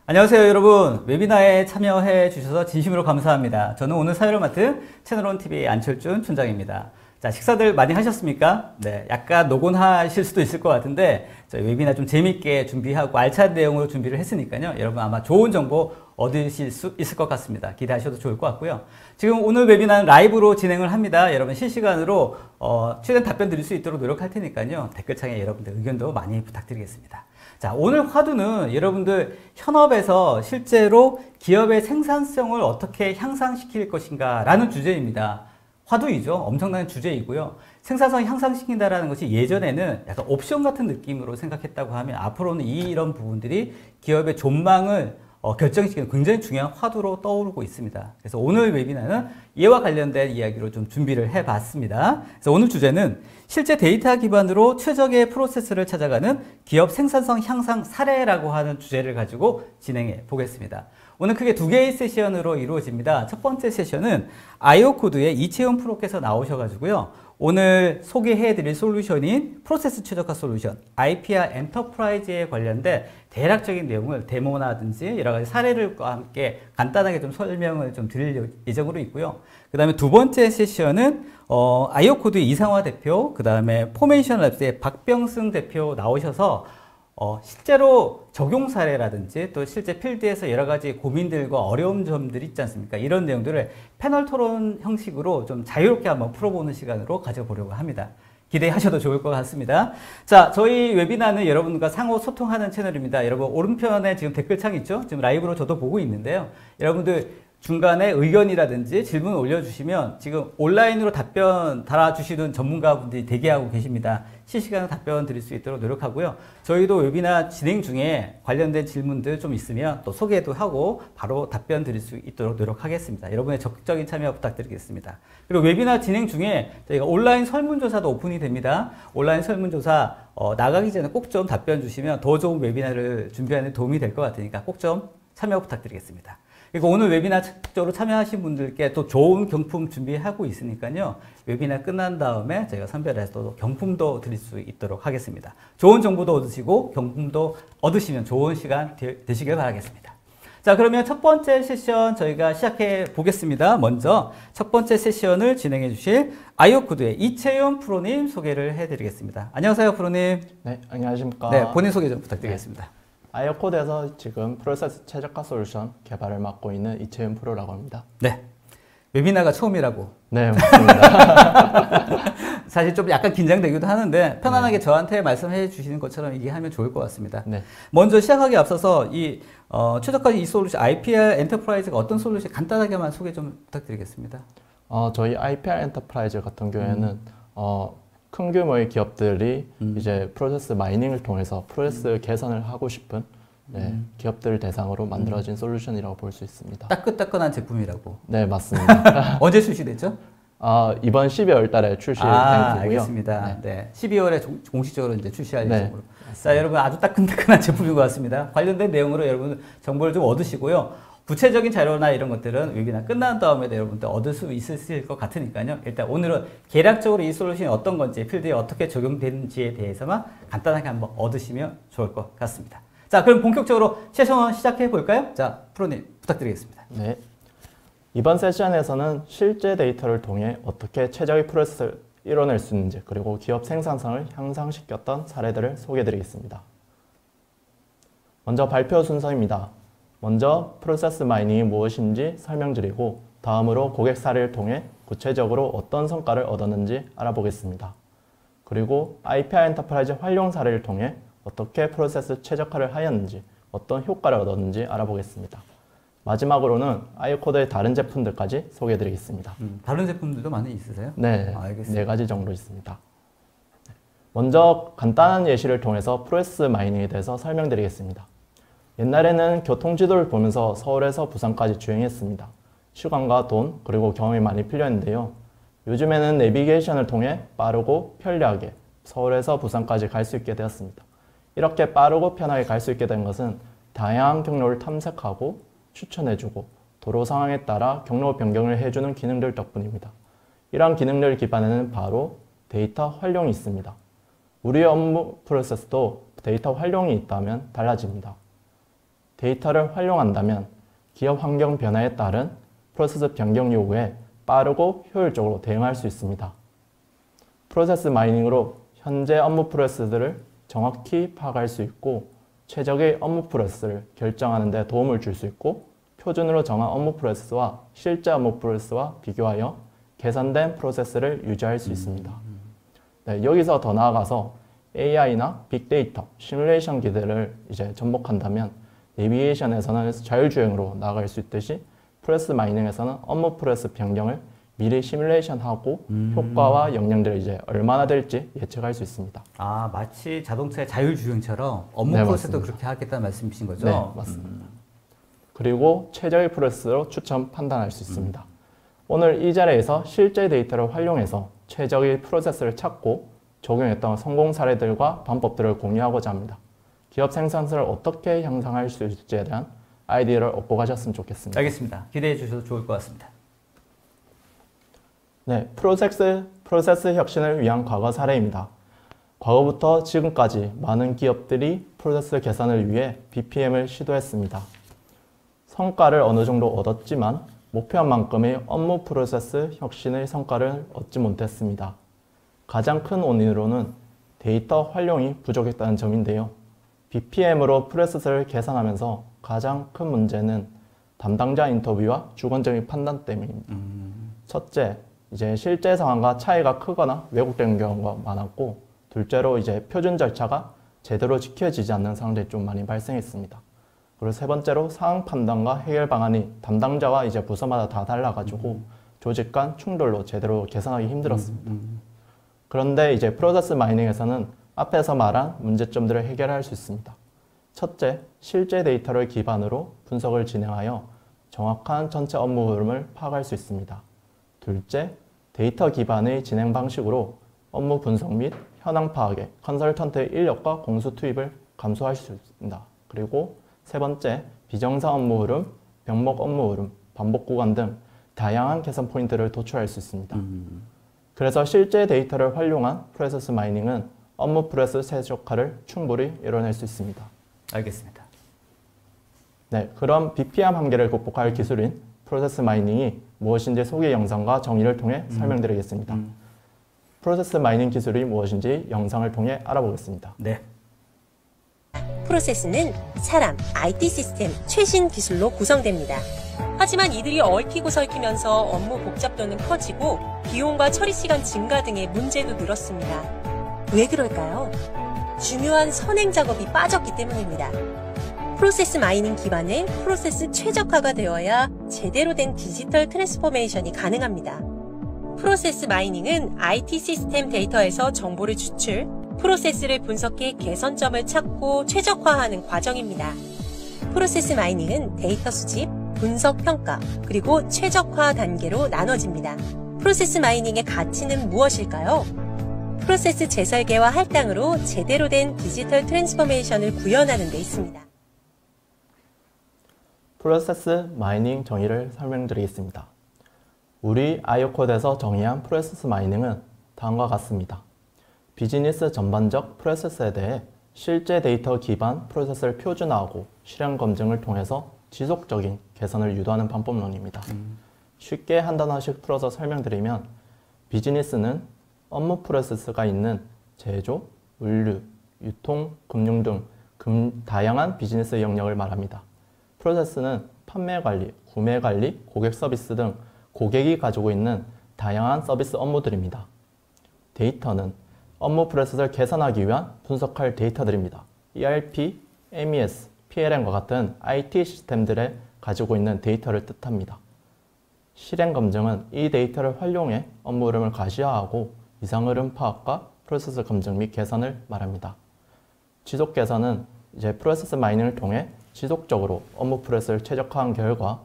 안녕하세요 여러분. 웨비나에 참여해 주셔서 진심으로 감사합니다. 저는 오늘 사회를 맡은 채널원TV 안철준 촌장입니다. 자, 식사들 많이 하셨습니까? 네, 약간 노곤하실 수도 있을 것 같은데 저희 웨비나 좀 재밌게 준비하고 알찬 내용으로 준비를 했으니까요. 여러분 아마 좋은 정보 얻으실 수 있을 것 같습니다. 기대하셔도 좋을 것 같고요. 지금 오늘 웨비나는 라이브로 진행을 합니다. 여러분 실시간으로 최대한 답변 드릴 수 있도록 노력할 테니까요. 댓글창에 여러분들 의견도 많이 부탁드리겠습니다. 자, 오늘 화두는 여러분들 현업에서 실제로 기업의 생산성을 어떻게 향상시킬 것인가 라는 주제입니다. 화두이죠. 엄청난 주제이고요. 생산성 향상시킨다라는 것이 예전에는 약간 옵션 같은 느낌으로 생각했다고 하면 앞으로는 이런 부분들이 기업의 존망을 결정시키는 굉장히 중요한 화두로 떠오르고 있습니다. 그래서 오늘 웨비나는 이와 관련된 이야기로 좀 준비를 해봤습니다. 그래서 오늘 주제는 실제 데이터 기반으로 최적의 프로세스를 찾아가는 기업 생산성 향상 사례라고 하는 주제를 가지고 진행해 보겠습니다. 오늘 크게 두 개의 세션으로 이루어집니다. 첫 번째 세션은 아이오코드의 이채훈 프로께서 나오셔가지고요. 오늘 소개해드릴 솔루션인 프로세스 최적화 솔루션 IPR 엔터프라이즈에 관련된 대략적인 내용을 데모나든지 여러 가지 사례들과 함께 간단하게 좀 설명을 좀 드릴 예정으로 있고요. 그 다음에 두 번째 세션은 아이오코드 이상화 대표, 그 다음에 포메이션 랩스의 박병승 대표 나오셔서 실제로 적용 사례라든지 또 실제 필드에서 여러 가지 고민들과 어려운 점들이 있지 않습니까? 이런 내용들을 패널 토론 형식으로 좀 자유롭게 한번 풀어보는 시간으로 가져보려고 합니다. 기대하셔도 좋을 것 같습니다. 자, 저희 웨비나는 여러분과 상호 소통하는 채널입니다. 여러분 오른편에 지금 댓글창 있죠? 지금 라이브로 저도 보고 있는데요. 여러분들 중간에 의견이라든지 질문 올려주시면 지금 온라인으로 답변 달아주시는 전문가분들이 대기하고 계십니다. 실시간으로 답변 드릴 수 있도록 노력하고요. 저희도 웨비나 진행 중에 관련된 질문들 좀 있으면 또 소개도 하고 바로 답변 드릴 수 있도록 노력하겠습니다. 여러분의 적극적인 참여 부탁드리겠습니다. 그리고 웨비나 진행 중에 저희가 온라인 설문조사도 오픈이 됩니다. 온라인 설문조사 나가기 전에 꼭 좀 답변 주시면 더 좋은 웨비나를 준비하는 데 도움이 될 것 같으니까 꼭 좀 참여 부탁드리겠습니다. 그리고 오늘 웨비나 적극적으로 참여하신 분들께 또 좋은 경품 준비하고 있으니까요. 웨비나 끝난 다음에 저희가 선별해서 또 경품도 드릴 수 있도록 하겠습니다. 좋은 정보도 얻으시고 경품도 얻으시면 좋은 시간 되시길 바라겠습니다. 자, 그러면 첫 번째 세션 저희가 시작해 보겠습니다. 먼저 첫 번째 세션을 진행해 주실 아이오코드의 이채윤 프로님 소개를 해드리겠습니다. 안녕하세요, 프로님. 네, 안녕하십니까. 네, 본인 소개 좀 부탁드리겠습니다. 네. 아이오코드에서 지금 프로세스 최적화 솔루션 개발을 맡고 있는 이채윤 프로라고 합니다. 네, 웨비나가 처음이라고. 네, 맞습니다. 사실 좀 약간 긴장되기도 하는데 편안하게 저한테 말씀해 주시는 것처럼 얘기하면 좋을 것 같습니다. 네. 먼저 시작하기 앞서서 이 최적화 이 솔루션 IPR 엔터프라이즈가 어떤 솔루션 간단하게만 소개 좀 부탁드리겠습니다. 저희 IPR 엔터프라이즈 같은 경우에는 큰 규모의 기업들이 이제 프로세스 마이닝을 통해서 프로세스 개선을 하고 싶은 기업들 대상으로 만들어진 솔루션이라고 볼 수 있습니다. 따끈따끈한 제품이라고. 네, 맞습니다. 언제 출시됐죠? 이번 12월 달에 출시된 거고요. 알겠습니다. 네. 12월에 공식적으로 이제 출시할 예정으로. 자, 여러분 아주 따끈따끈한 제품인 것 같습니다. 관련된 내용으로 여러분 정보를 좀 얻으시고요. 구체적인 자료나 이런 것들은 웨비나 끝난 다음에 여러분들 얻을 수 있으실 것 같으니까요. 일단 오늘은 개략적으로 이 솔루션이 어떤 건지, 필드에 어떻게 적용되는지에 대해서만 간단하게 한번 얻으시면 좋을 것 같습니다. 자, 그럼 본격적으로 세션 시작해 볼까요? 자, 프로님 부탁드리겠습니다. 네. 이번 세션에서는 실제 데이터를 통해 어떻게 최적의 프로세스를 이뤄낼 수 있는지, 그리고 기업 생산성을 향상시켰던 사례들을 소개해 드리겠습니다. 먼저 발표 순서입니다. 먼저 프로세스 마이닝이 무엇인지 설명드리고 다음으로 고객 사례를 통해 구체적으로 어떤 성과를 얻었는지 알아보겠습니다. 그리고 IPR 엔터프라이즈 활용 사례를 통해 어떻게 프로세스 최적화를 하였는지 어떤 효과를 얻었는지 알아보겠습니다. 마지막으로는 아이오코드의 다른 제품들까지 소개해드리겠습니다. 다른 제품들도 많이 있으세요? 네, 알겠습니다. 4가지 정도 있습니다. 먼저 간단한 예시를 통해서 프로세스 마이닝에 대해서 설명드리겠습니다. 옛날에는 교통지도를 보면서 서울에서 부산까지 주행했습니다. 시간과 돈, 그리고 경험이 많이 필요했는데요. 요즘에는 내비게이션을 통해 빠르고 편리하게 서울에서 부산까지 갈 수 있게 되었습니다. 이렇게 빠르고 편하게 갈 수 있게 된 것은 다양한 경로를 탐색하고 추천해주고 도로 상황에 따라 경로 변경을 해주는 기능들 덕분입니다. 이러한 기능들 기반에는 바로 데이터 활용이 있습니다. 우리의 업무 프로세스도 데이터 활용이 있다면 달라집니다. 데이터를 활용한다면 기업 환경 변화에 따른 프로세스 변경 요구에 빠르고 효율적으로 대응할 수 있습니다. 프로세스 마이닝으로 현재 업무 프로세스들을 정확히 파악할 수 있고 최적의 업무 프로세스를 결정하는 데 도움을 줄 수 있고 표준으로 정한 업무 프로세스와 실제 업무 프로세스와 비교하여 개선된 프로세스를 유지할 수 있습니다. 네, 여기서 더 나아가서 AI나 빅데이터, 시뮬레이션 기대를 이제 접목한다면 내비게이션에서는 자율주행으로 나아갈 수 있듯이 프로세스 마이닝에서는 업무 프로세스 변경을 미리 시뮬레이션하고 효과와 영향들이 이제 얼마나 될지 예측할 수 있습니다. 아, 마치 자동차의 자율주행처럼 업무 네, 프로세스도 맞습니다. 그렇게 하겠다는 말씀이신 거죠? 네, 맞습니다. 그리고 최적의 프로세스로 추천 판단할 수 있습니다. 오늘 이 자리에서 실제 데이터를 활용해서 최적의 프로세스를 찾고 적용했던 성공 사례들과 방법들을 공유하고자 합니다. 기업 생산성을 어떻게 향상할 수 있을지에 대한 아이디어를 얻고 가셨으면 좋겠습니다. 알겠습니다. 기대해 주셔도 좋을 것 같습니다. 네, 프로세스 혁신을 위한 과거 사례입니다. 과거부터 지금까지 많은 기업들이 프로세스 개선을 위해 BPM을 시도했습니다. 성과를 어느 정도 얻었지만 목표한 만큼의 업무 프로세스 혁신의 성과를 얻지 못했습니다. 가장 큰 원인으로는 데이터 활용이 부족했다는 점인데요. BPM으로 프로세스를 개선하면서 가장 큰 문제는 담당자 인터뷰와 주관적인 판단 때문입니다. 첫째, 이제 실제 상황과 차이가 크거나 왜곡되는 경우가 많았고, 둘째로 이제 표준 절차가 제대로 지켜지지 않는 상황들이 좀 많이 발생했습니다. 그리고 세 번째로 상황 판단과 해결 방안이 담당자와 이제 부서마다 다 달라가지고 조직 간 충돌로 제대로 개선하기 힘들었습니다. 그런데 이제 프로세스 마이닝에서는 앞에서 말한 문제점들을 해결할 수 있습니다. 첫째, 실제 데이터를 기반으로 분석을 진행하여 정확한 전체 업무 흐름을 파악할 수 있습니다. 둘째, 데이터 기반의 진행 방식으로 업무 분석 및 현황 파악에 컨설턴트의 인력과 공수 투입을 감소할 수 있습니다. 그리고 세 번째, 비정상 업무 흐름, 병목 업무 흐름, 반복 구간 등 다양한 개선 포인트를 도출할 수 있습니다. 그래서 실제 데이터를 활용한 프로세스 마이닝은 업무 프로세스 최적화를 충분히 이뤄낼 수 있습니다. 알겠습니다. 네, 그럼 BPM 한계를 극복할 기술인 프로세스 마이닝이 무엇인지 소개 영상과 정의를 통해 설명드리겠습니다. 프로세스 마이닝 기술이 무엇인지 영상을 통해 알아보겠습니다. 네. 프로세스는 사람, IT 시스템, 최신 기술로 구성됩니다. 하지만 이들이 얽히고 설키면서 업무 복잡도는 커지고 비용과 처리 시간 증가 등의 문제도 늘었습니다. 왜 그럴까요? 중요한 선행 작업이 빠졌기 때문입니다. 프로세스 마이닝 기반의 프로세스 최적화가 되어야 제대로 된 디지털 트랜스포메이션이 가능합니다. 프로세스 마이닝은 IT 시스템 데이터에서 정보를 추출, 프로세스를 분석해 개선점을 찾고 최적화하는 과정입니다. 프로세스 마이닝은 데이터 수집, 분석 평가, 그리고 최적화 단계로 나눠집니다. 프로세스 마이닝의 가치는 무엇일까요? 프로세스 재설계와 할당으로 제대로 된 디지털 트랜스포메이션을 구현하는 데 있습니다. 프로세스 마이닝 정의를 설명드리겠습니다. 우리 아이오코드에서 정의한 프로세스 마이닝은 다음과 같습니다. 비즈니스 전반적 프로세스에 대해 실제 데이터 기반 프로세스를 표준화하고 실행 검증을 통해서 지속적인 개선을 유도하는 방법론입니다. 쉽게 한 단어씩 풀어서 설명드리면 비즈니스는 업무 프로세스가 있는 제조, 물류, 유통, 금융 등 다양한 비즈니스 영역을 말합니다. 프로세스는 판매 관리, 구매 관리, 고객 서비스 등 고객이 가지고 있는 다양한 서비스 업무들입니다. 데이터는 업무 프로세스를 개선하기 위한 분석할 데이터들입니다. ERP, MES, PLM과 같은 IT 시스템들에 가지고 있는 데이터를 뜻합니다. 실행 검증은 이 데이터를 활용해 업무 흐름을 가시화하고 이상 흐름 파악과 프로세스 검증 및 개선을 말합니다. 지속 개선은 이제 프로세스 마이닝을 통해 지속적으로 업무 프로세스를 최적화한 결과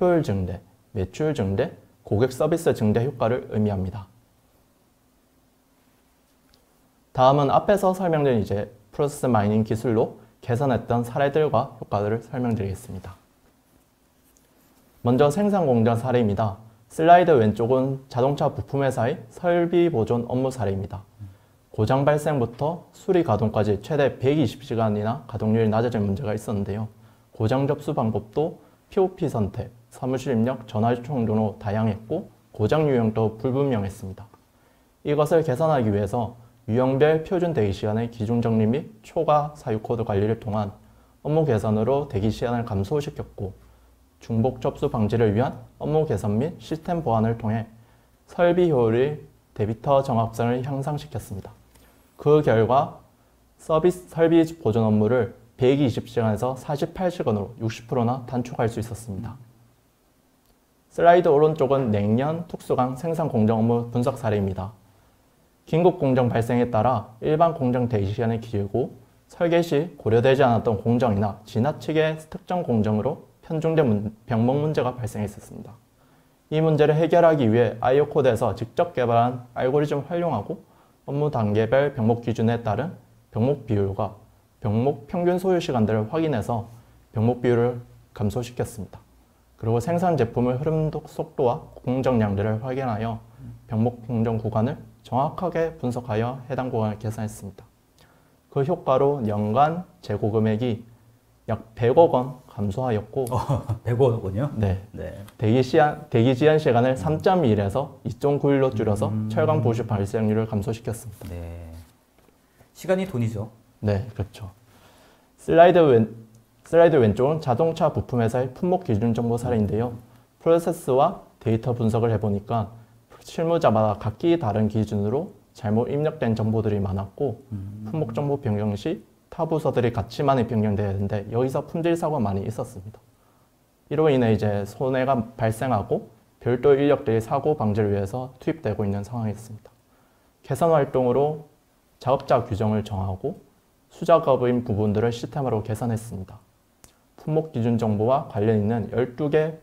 효율 증대, 매출 증대, 고객 서비스 증대 효과를 의미합니다. 다음은 앞에서 설명드린 이제 프로세스 마이닝 기술로 개선했던 사례들과 효과들을 설명드리겠습니다. 먼저 생산 공정 사례입니다. 슬라이드 왼쪽은 자동차 부품 회사의 설비 보존 업무 사례입니다. 고장 발생부터 수리 가동까지 최대 120시간이나 가동률이 낮아질 문제가 있었는데요. 고장 접수 방법도 POP 선택, 사무실 입력, 전화 요청 등으로 다양했고 고장 유형도 불분명했습니다. 이것을 개선하기 위해서 유형별 표준 대기 시간의 기준 정리 및 초과 사유 코드 관리를 통한 업무 개선으로 대기 시간을 감소시켰고 중복 접수 방지를 위한 업무 개선 및 시스템 보완을 통해 설비 효율의 데비터 정확성을 향상시켰습니다. 그 결과 설비 보존 업무를 120시간에서 48시간으로 60%나 단축할 수 있었습니다. 슬라이드 오른쪽은 냉면, 특수강, 생산 공정 업무 분석 사례입니다. 긴급 공정 발생에 따라 일반 공정 대기 시간이 길고 설계 시 고려되지 않았던 공정이나 지나치게 특정 공정으로 편중된 병목 문제가 발생했었습니다. 이 문제를 해결하기 위해 IO 코드에서 직접 개발한 알고리즘을 활용하고 업무 단계별 병목 기준에 따른 병목 비율과 병목 평균 소요 시간들을 확인해서 병목 비율을 감소시켰습니다. 그리고 생산 제품의 흐름 속도와 공정량들을 확인하여 병목 공정 구간을 정확하게 분석하여 해당 구간을 계산했습니다. 그 효과로 연간 재고 금액이 약 100억 원 감소하였고 100원이군요. 네. 네. 대기 지연 시간을 3.1에서 2.91로 줄여서 철강 보수 발생률을 감소시켰습니다. 네. 시간이 돈이죠. 네, 그렇죠. 슬라이드 왼쪽은 자동차 부품 회사의 품목 기준 정보 사례인데요. 프로세스와 데이터 분석을 해보니까 실무자마다 각기 다른 기준으로 잘못 입력된 정보들이 많았고 품목 정보 변경 시 타 부서들이 같이 많이 변경돼야 되는데 여기서 품질 사고가 많이 있었습니다. 이로 인해 이제 손해가 발생하고 별도 인력들이 사고 방지를 위해서 투입되고 있는 상황이었습니다. 개선 활동으로 작업자 규정을 정하고 수작업인 부분들을 시스템으로 개선했습니다. 품목 기준 정보와 관련 있는 12개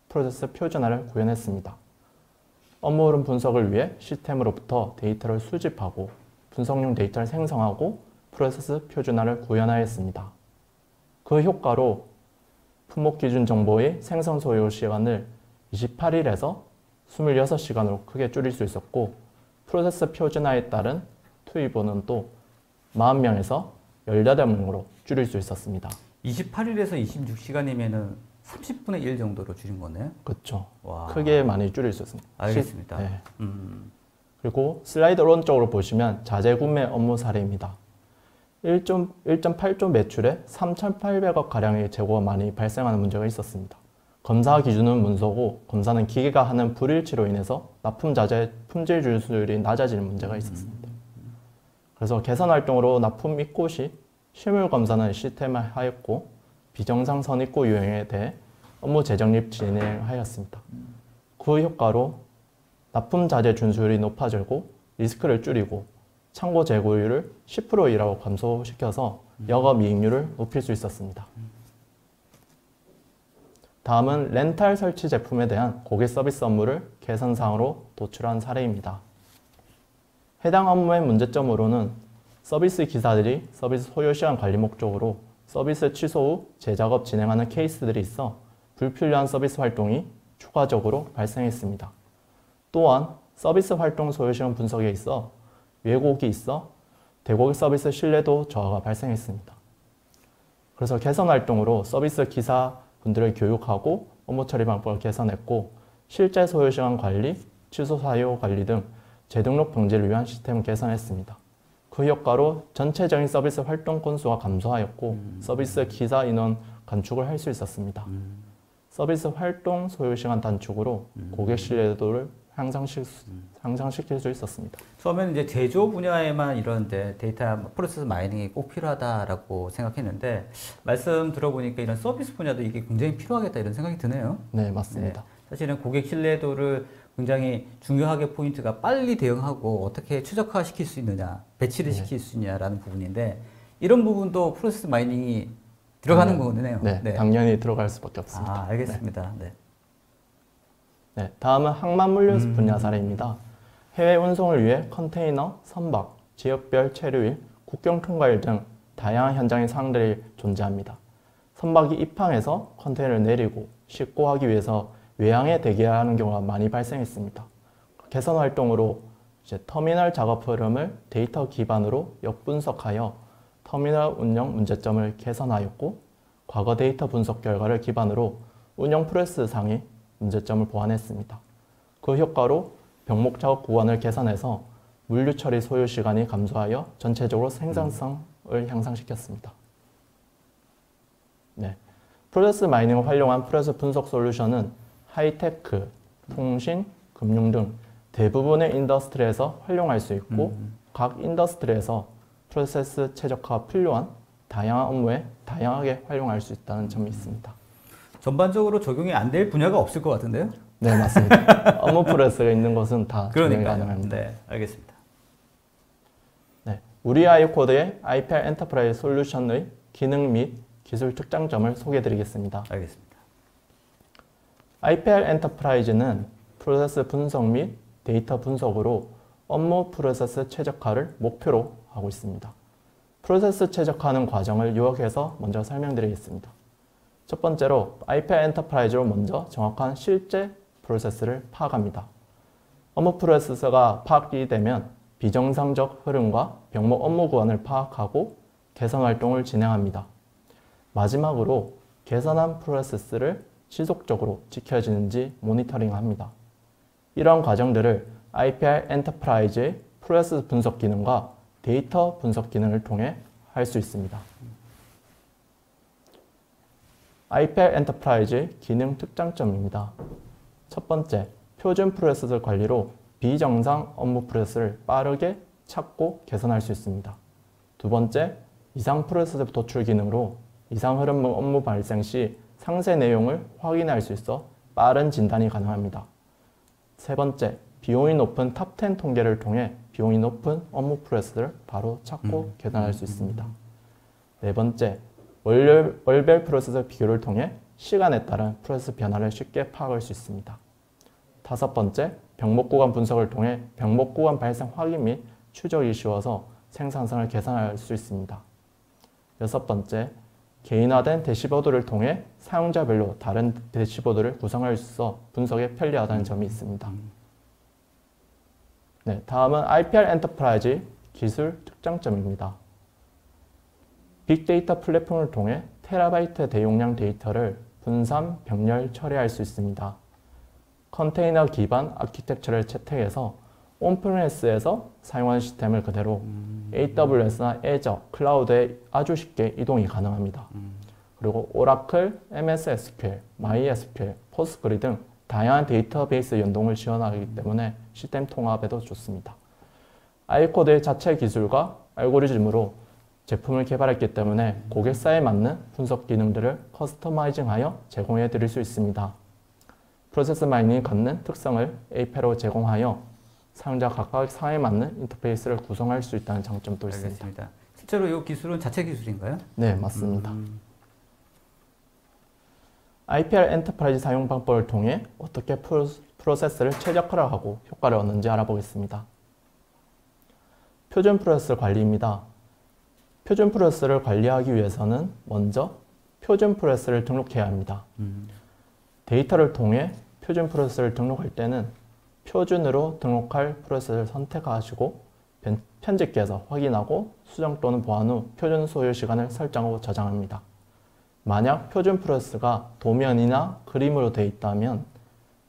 프로세스 표준화를 구현했습니다. 업무 흐름 분석을 위해 시스템으로부터 데이터를 수집하고 분석용 데이터를 생성하고 프로세스 표준화를 구현하였습니다. 그 효과로 품목 기준 정보의 생성 소요 시간을 28일에서 26시간으로 크게 줄일 수 있었고 프로세스 표준화에 따른 투입원은 또 40명에서 18명으로 줄일 수 있었습니다. 28일에서 26시간이면은 30분의 1 정도로 줄인 거네요. 그렇죠. 와. 크게 많이 줄일 수 있습니다. 알겠습니다. 네. 그리고 슬라이드 오른쪽으로 보시면 자재 구매 업무 사례입니다. 1.8조 매출에 3,800억 가량의 재고가 많이 발생하는 문제가 있었습니다. 검사 기준은 문서고 검사는 기계가 하는 불일치로 인해서 납품 자재 품질 주술이 낮아지는 문제가 있었습니다. 그래서 개선 활동으로 납품 입고 시 실물 검사는 시스템화하였고 비정상 선입고 유형에 대해 업무 재정립 진행하였습니다. 그 효과로 납품 자재 준수율이 높아지고 리스크를 줄이고 창고 재고율을 10% 이하로 감소시켜서 영업이익률을 높일 수 있었습니다. 다음은 렌탈 설치 제품에 대한 고객 서비스 업무를 개선 사항으로 도출한 사례입니다. 해당 업무의 문제점으로는 서비스 기사들이 서비스 소요 시간 관리 목적으로 서비스 취소 후 재작업 진행하는 케이스들이 있어 불필요한 서비스 활동이 추가적으로 발생했습니다. 또한 서비스 활동 소요 시간 분석에 있어 왜곡이 있어 대고객 서비스 신뢰도 저하가 발생했습니다. 그래서 개선 활동으로 서비스 기사 분들을 교육하고 업무 처리 방법을 개선했고 실제 소요 시간 관리, 취소 사유 관리 등 재등록 방지를 위한 시스템을 개선했습니다. 그 효과로 전체적인 서비스 활동 건수가 감소하였고 서비스 기사 인원 감축을 할 수 있었습니다. 서비스 활동 소요 시간 단축으로 고객 신뢰도를 향상시킬 수 있었습니다. 처음에는 이제 제조 분야에만 이러는데 데이터 프로세스 마이닝이 꼭 필요하다라고 생각했는데 말씀 들어보니까 이런 서비스 분야도 이게 굉장히 필요하겠다 이런 생각이 드네요. 네, 맞습니다. 네, 사실은 고객 신뢰도를 굉장히 중요하게 포인트가 빨리 대응하고 어떻게 최적화시킬 수 있느냐, 배치를 시킬 수 있냐라는 부분인데 이런 부분도 프로세스 마이닝이 들어가는 거네요. 네, 당연히 들어갈 수밖에 없습니다. 아, 알겠습니다. 네. 네, 다음은 항만물류 분야 사례입니다. 해외 운송을 위해 컨테이너, 선박, 지역별 체류일, 국경 통과일 등 다양한 현장의 상황들이 존재합니다. 선박이 입항해서 컨테이너를 내리고 싣고 하기 위해서 외항에 대기하는 경우가 많이 발생했습니다. 개선 활동으로 이제 터미널 작업 흐름을 데이터 기반으로 역분석하여 터미널 운영 문제점을 개선하였고 과거 데이터 분석 결과를 기반으로 운영 프로세스상의 문제점을 보완했습니다. 그 효과로 병목 작업 구간을 개선해서 물류 처리 소요 시간이 감소하여 전체적으로 생산성을 향상시켰습니다. 네. 프로세스 마이닝을 활용한 프로세스 분석 솔루션은 하이테크, 통신, 금융 등 대부분의 인더스트리에서 활용할 수 있고 각 인더스트리에서 프로세스 최적화가 필요한 다양한 업무에 다양하게 활용할 수 있다는 점이 있습니다. 전반적으로 적용이 안 될 분야가 없을 것 같은데요? 네, 맞습니다. 업무 프로세스가 있는 것은 다 적용이 가능합니다. 네, 알겠습니다. 네, 우리 아이코드의 IPR 엔터프라이즈 솔루션의 기능 및 기술 특장점을 소개해드리겠습니다. 알겠습니다. IPR 엔터프라이즈는 프로세스 분석 및 데이터 분석으로 업무 프로세스 최적화를 목표로 하고 있습니다. 프로세스 최적화하는 과정을 요약해서 먼저 설명드리겠습니다. 첫 번째로 IPR 엔터프라이즈로 먼저 정확한 실제 프로세스를 파악합니다. 업무 프로세스가 파악이 되면 비정상적 흐름과 병목 업무 구간을 파악하고 개선 활동을 진행합니다. 마지막으로 개선한 프로세스를 지속적으로 지켜지는지 모니터링합니다. 이러한 과정들을 IPR 엔터프라이즈의 프로세스 분석 기능과 데이터 분석 기능을 통해 할 수 있습니다. IPR 엔터프라이즈의 기능 특장점입니다. 첫 번째, 표준 프로세스 관리로 비정상 업무 프로세스를 빠르게 찾고 개선할 수 있습니다. 두 번째, 이상 프로세스 도출 기능으로 이상 흐름 업무 발생 시 상세 내용을 확인할 수 있어 빠른 진단이 가능합니다. 세 번째, 비용이 높은 탑10 통계를 통해 비용이 높은 업무 프로세스를 바로 찾고 개선할 수 있습니다. 네 번째, 월별 프로세스 비교를 통해 시간에 따른 프로세스 변화를 쉽게 파악할 수 있습니다. 다섯 번째, 병목 구간 분석을 통해 병목 구간 발생 확인 및 추적이 쉬워서 생산성을 개선할 수 있습니다. 여섯 번째, 개인화된 대시보드를 통해 사용자별로 다른 대시보드를 구성할 수 있어 분석에 편리하다는 점이 있습니다. 네, 다음은 IPR 엔터프라이즈 기술 특장점입니다. 빅데이터 플랫폼을 통해 테라바이트 대용량 데이터를 분산, 병렬 처리할 수 있습니다. 컨테이너 기반 아키텍처를 채택해서 온프레미스에서 사용하는 시스템을 그대로 AWS나 Azure, 클라우드에 아주 쉽게 이동이 가능합니다. 그리고 오라클, MS SQL, MySQL, 포스트그리 등 다양한 데이터베이스 연동을 지원하기 때문에 시스템 통합에도 좋습니다. 아이코드의 자체 기술과 알고리즘으로 제품을 개발했기 때문에 고객사에 맞는 분석 기능들을 커스터마이징하여 제공해 드릴 수 있습니다. 프로세스 마이닝이 갖는 특성을 API로 제공하여 사용자 각각 상황에 맞는 인터페이스를 구성할 수 있다는 장점도 있습니다. 알겠습니다. 실제로 이 기술은 자체 기술인가요? 네, 맞습니다. IPR 엔터프라이즈 사용 방법을 통해 어떻게 프로세스를 최적화하고 효과를 얻는지 알아보겠습니다. 표준 프로세스 관리입니다. 표준 프로세스를 관리하기 위해서는 먼저 표준 프로세스를 등록해야 합니다. 데이터를 통해 표준 프로세스를 등록할 때는 표준으로 등록할 프로세스를 선택하시고 편집기에서 확인하고 수정 또는 보완 후 표준 소요 시간을 설정하고 저장합니다. 만약 표준 프로세스가 도면이나 그림으로 되어 있다면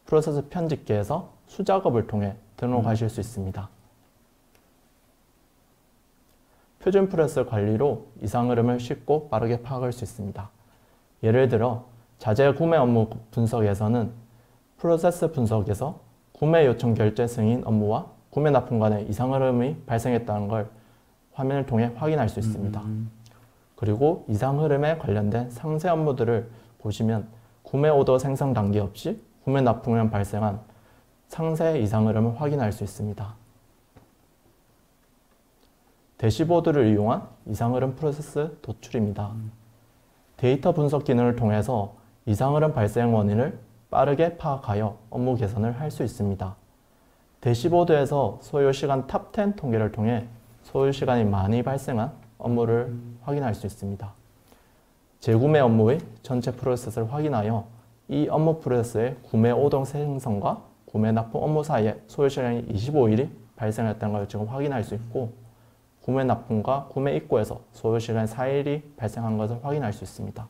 프로세스 편집기에서 수작업을 통해 등록하실 수 있습니다. 표준 프로세스 관리로 이상 흐름을 쉽고 빠르게 파악할 수 있습니다. 예를 들어 자재 구매 업무 분석에서는 프로세스 분석에서 구매 요청 결제 승인 업무와 구매 납품 간의 이상 흐름이 발생했다는 걸 화면을 통해 확인할 수 있습니다. 그리고 이상 흐름에 관련된 상세 업무들을 보시면 구매 오더 생성 단계 없이 구매 납품 후 발생한 상세 이상 흐름을 확인할 수 있습니다. 대시보드를 이용한 이상 흐름 프로세스 도출입니다. 데이터 분석 기능을 통해서 이상 흐름 발생 원인을 빠르게 파악하여 업무 개선을 할 수 있습니다. 대시보드에서 소요시간 탑10 통계를 통해 소요시간이 많이 발생한 업무를 확인할 수 있습니다. 재구매 업무의 전체 프로세스를 확인하여 이 업무 프로세스의 구매 오더 생성과 구매 납품 업무 사이에 소요시간이 25일이 발생했다는 걸 지금 확인할 수 있고 구매 납품과 구매 입고에서 소요시간 4일이 발생한 것을 확인할 수 있습니다.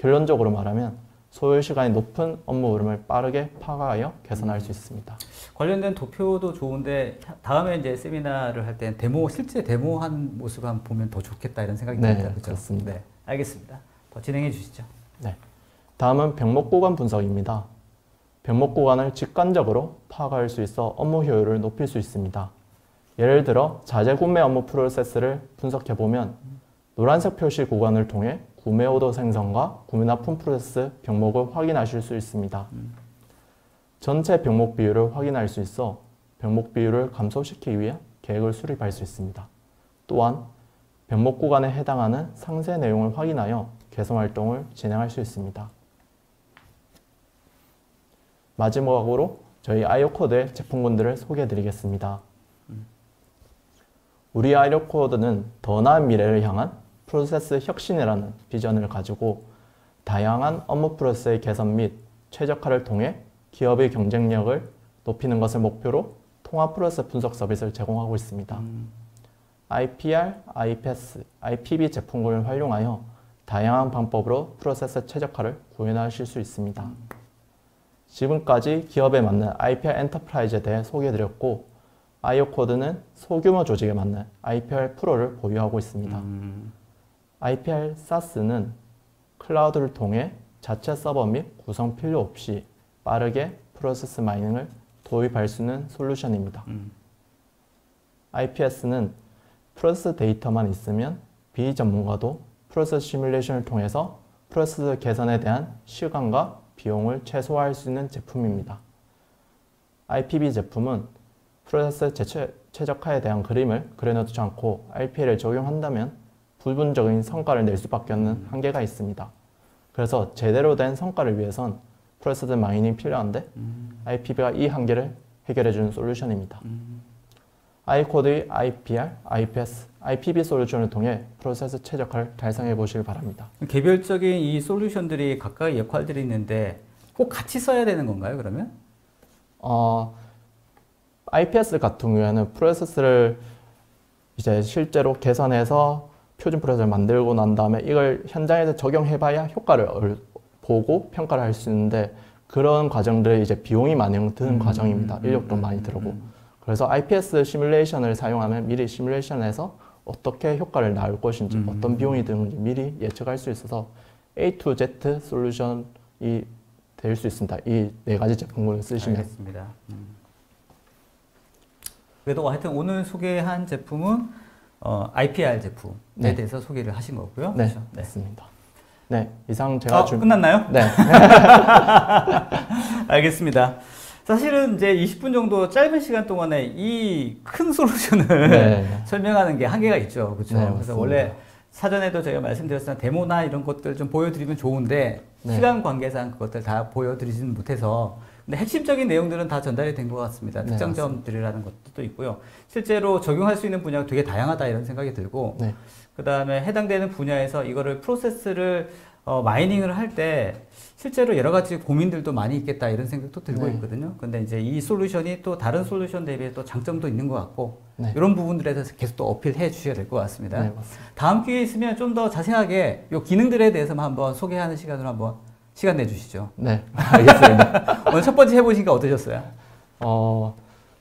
결론적으로 말하면 소요 시간이 높은 업무 흐름을 빠르게 파악하여 개선할 수 있습니다. 관련된 도표도 좋은데 다음에 이제 세미나를 할 때 실제 데모한 모습 한번 보면 더 좋겠다 이런 생각이 듭니다. 그렇죠? 그렇습니다. 네, 알겠습니다. 더 진행해 주시죠. 네. 다음은 병목 구간 분석입니다. 병목 구간을 직관적으로 파악할 수 있어 업무 효율을 높일 수 있습니다. 예를 들어 자재 구매 업무 프로세스를 분석해 보면 노란색 표시 구간을 통해 구매 오더 생성과 구매 납품 프로세스 병목을 확인하실 수 있습니다. 전체 병목 비율을 확인할 수 있어 병목 비율을 감소시키기 위해 계획을 수립할 수 있습니다. 또한 병목 구간에 해당하는 상세 내용을 확인하여 개선 활동을 진행할 수 있습니다. 마지막으로 저희 아이오코드의 제품군들을 소개해 드리겠습니다. 우리 아이오코드는 더 나은 미래를 향한 프로세스 혁신이라는 비전을 가지고 다양한 업무 프로세스의 개선 및 최적화를 통해 기업의 경쟁력을 높이는 것을 목표로 통합 프로세스 분석 서비스를 제공하고 있습니다. IPR, IPS, IPB 제품군을 활용하여 다양한 방법으로 프로세스 최적화를 구현하실 수 있습니다. 지금까지 기업에 맞는 IPR 엔터프라이즈에 대해 소개해드렸고 아이오코드는 소규모 조직에 맞는 IPR 프로를 보유하고 있습니다. IPR SaaS는 클라우드를 통해 자체 서버 및 구성 필요 없이 빠르게 프로세스 마이닝을 도입할 수 있는 솔루션입니다. IPS는 프로세스 데이터만 있으면 비전문가도 프로세스 시뮬레이션을 통해서 프로세스 개선에 대한 시간과 비용을 최소화할 수 있는 제품입니다. IPB 제품은 프로세스 최적화에 대한 그림을 그려놓지 않고 RPA를 적용한다면 부분적인 성과를 낼 수밖에 없는 한계가 있습니다. 그래서 제대로 된 성과를 위해선 프로세스 마이닝이 필요한데 IPB가 이 한계를 해결해주는 솔루션입니다. 아이코드의 IPR, IPS, IPB 솔루션을 통해 프로세스 최적화를 달성해 보시길 바랍니다. 개별적인 이 솔루션들이 각각의 역할들이 있는데 꼭 같이 써야 되는 건가요, 그러면? IPS 같은 경우에는 프로세스를 이제 실제로 개선해서 표준 프로세스를 만들고 난 다음에 이걸 현장에서 적용해봐야 효과를 보고 평가를 할 수 있는데 그런 과정들이 이제 비용이 많이 드는 과정입니다. 인력도 많이 들고. 그래서 IPS 시뮬레이션을 사용하면 미리 시뮬레이션에서 어떻게 효과를 낳을 것인지 어떤 비용이 드는지 미리 예측할 수 있어서 A to Z 솔루션이 될 수 있습니다. 이 네 가지 제품군을 쓰시면. 알겠습니다. 그래도 하여튼 오늘 소개한 제품은 IPR 제품에 네. 대해서 소개를 하신 거고요. 네, 그렇죠? 맞습니다. 네, 이상 제가 끝났나요? 네. 알겠습니다. 사실은 이제 20분 정도 짧은 시간 동안에 이 큰 솔루션을 네. 설명하는 게 한계가 있죠. 그렇죠? 네, 그래서 맞습니다. 원래 사전에도 제가 말씀드렸지만 데모나 이런 것들 좀 보여드리면 좋은데 네. 시간 관계상 그것들 다 보여드리지는 못해서 근데 핵심적인 내용들은 다 전달이 된 것 같습니다. 네, 특정 점들이라는 것도 있고요. 실제로 적용할 수 있는 분야가 되게 다양하다 이런 생각이 들고 네. 그 다음에 해당되는 분야에서 이거를 프로세스를 마이닝을 할 때 실제로 여러 가지 고민들도 많이 있겠다 이런 생각도 들고 네. 있거든요. 근데 이제 이 솔루션이 또 다른 솔루션 대비해 또 장점도 있는 것 같고 네. 이런 부분들에 대해서 계속 또 어필해 주셔야 될 것 같습니다. 네, 맞습니다. 다음 기회에 있으면 좀 더 자세하게 이 기능들에 대해서만 한번 소개하는 시간으로 한번 시간 내주시죠. 네, 알겠습니다. 오늘 첫 번째 해보시니까 어떠셨어요?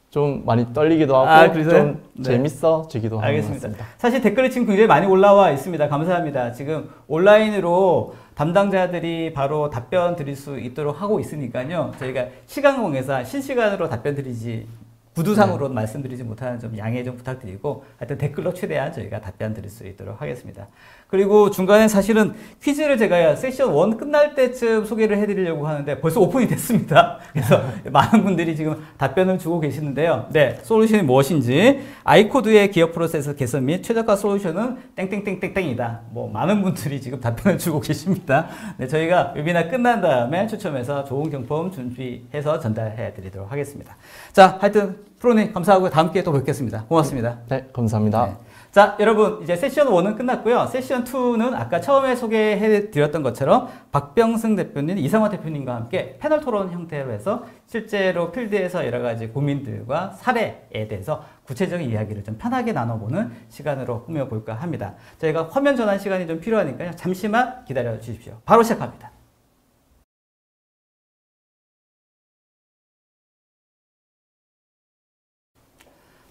좀 많이 떨리기도 하고 그러세요? 좀 네. 재밌어지기도 하는 것 알겠습니다. 같습니다. 사실 댓글이 지금 굉장히 많이 올라와 있습니다. 감사합니다. 지금 온라인으로 담당자들이 바로 답변 드릴 수 있도록 하고 있으니까요. 저희가 시간 공에서 실시간으로 답변 드리지 구두상으로 말씀드리지 못하는 점 양해 좀 부탁드리고 하여튼 댓글로 최대한 저희가 답변 드릴 수 있도록 하겠습니다. 그리고 중간에 사실은 퀴즈를 제가 세션 1 끝날 때쯤 소개를 해드리려고 하는데 벌써 오픈이 됐습니다. 그래서 많은 분들이 지금 답변을 주고 계시는데요. 네, 솔루션이 무엇인지 아이코드의 기업 프로세스 개선 및 최적화 솔루션은 땡땡땡땡땡이다. 뭐 많은 분들이 지금 답변을 주고 계십니다. 네, 저희가 웨비나 끝난 다음에 추첨해서 좋은 경품 준비해서 전달해 드리도록 하겠습니다. 자, 하여튼 프로님 감사하고 다음 기회에 또 뵙겠습니다. 고맙습니다. 네, 감사합니다. 네. 자, 여러분 이제 세션 1은 끝났고요. 세션 2는 아까 처음에 소개해 드렸던 것처럼 박병승 대표님, 이상화 대표님과 함께 패널 토론 형태로 해서 실제로 필드에서 여러 가지 고민들과 사례에 대해서 구체적인 이야기를 좀 편하게 나눠보는 시간으로 꾸며볼까 합니다. 저희가 화면 전환 시간이 좀 필요하니까요. 잠시만 기다려 주십시오. 바로 시작합니다.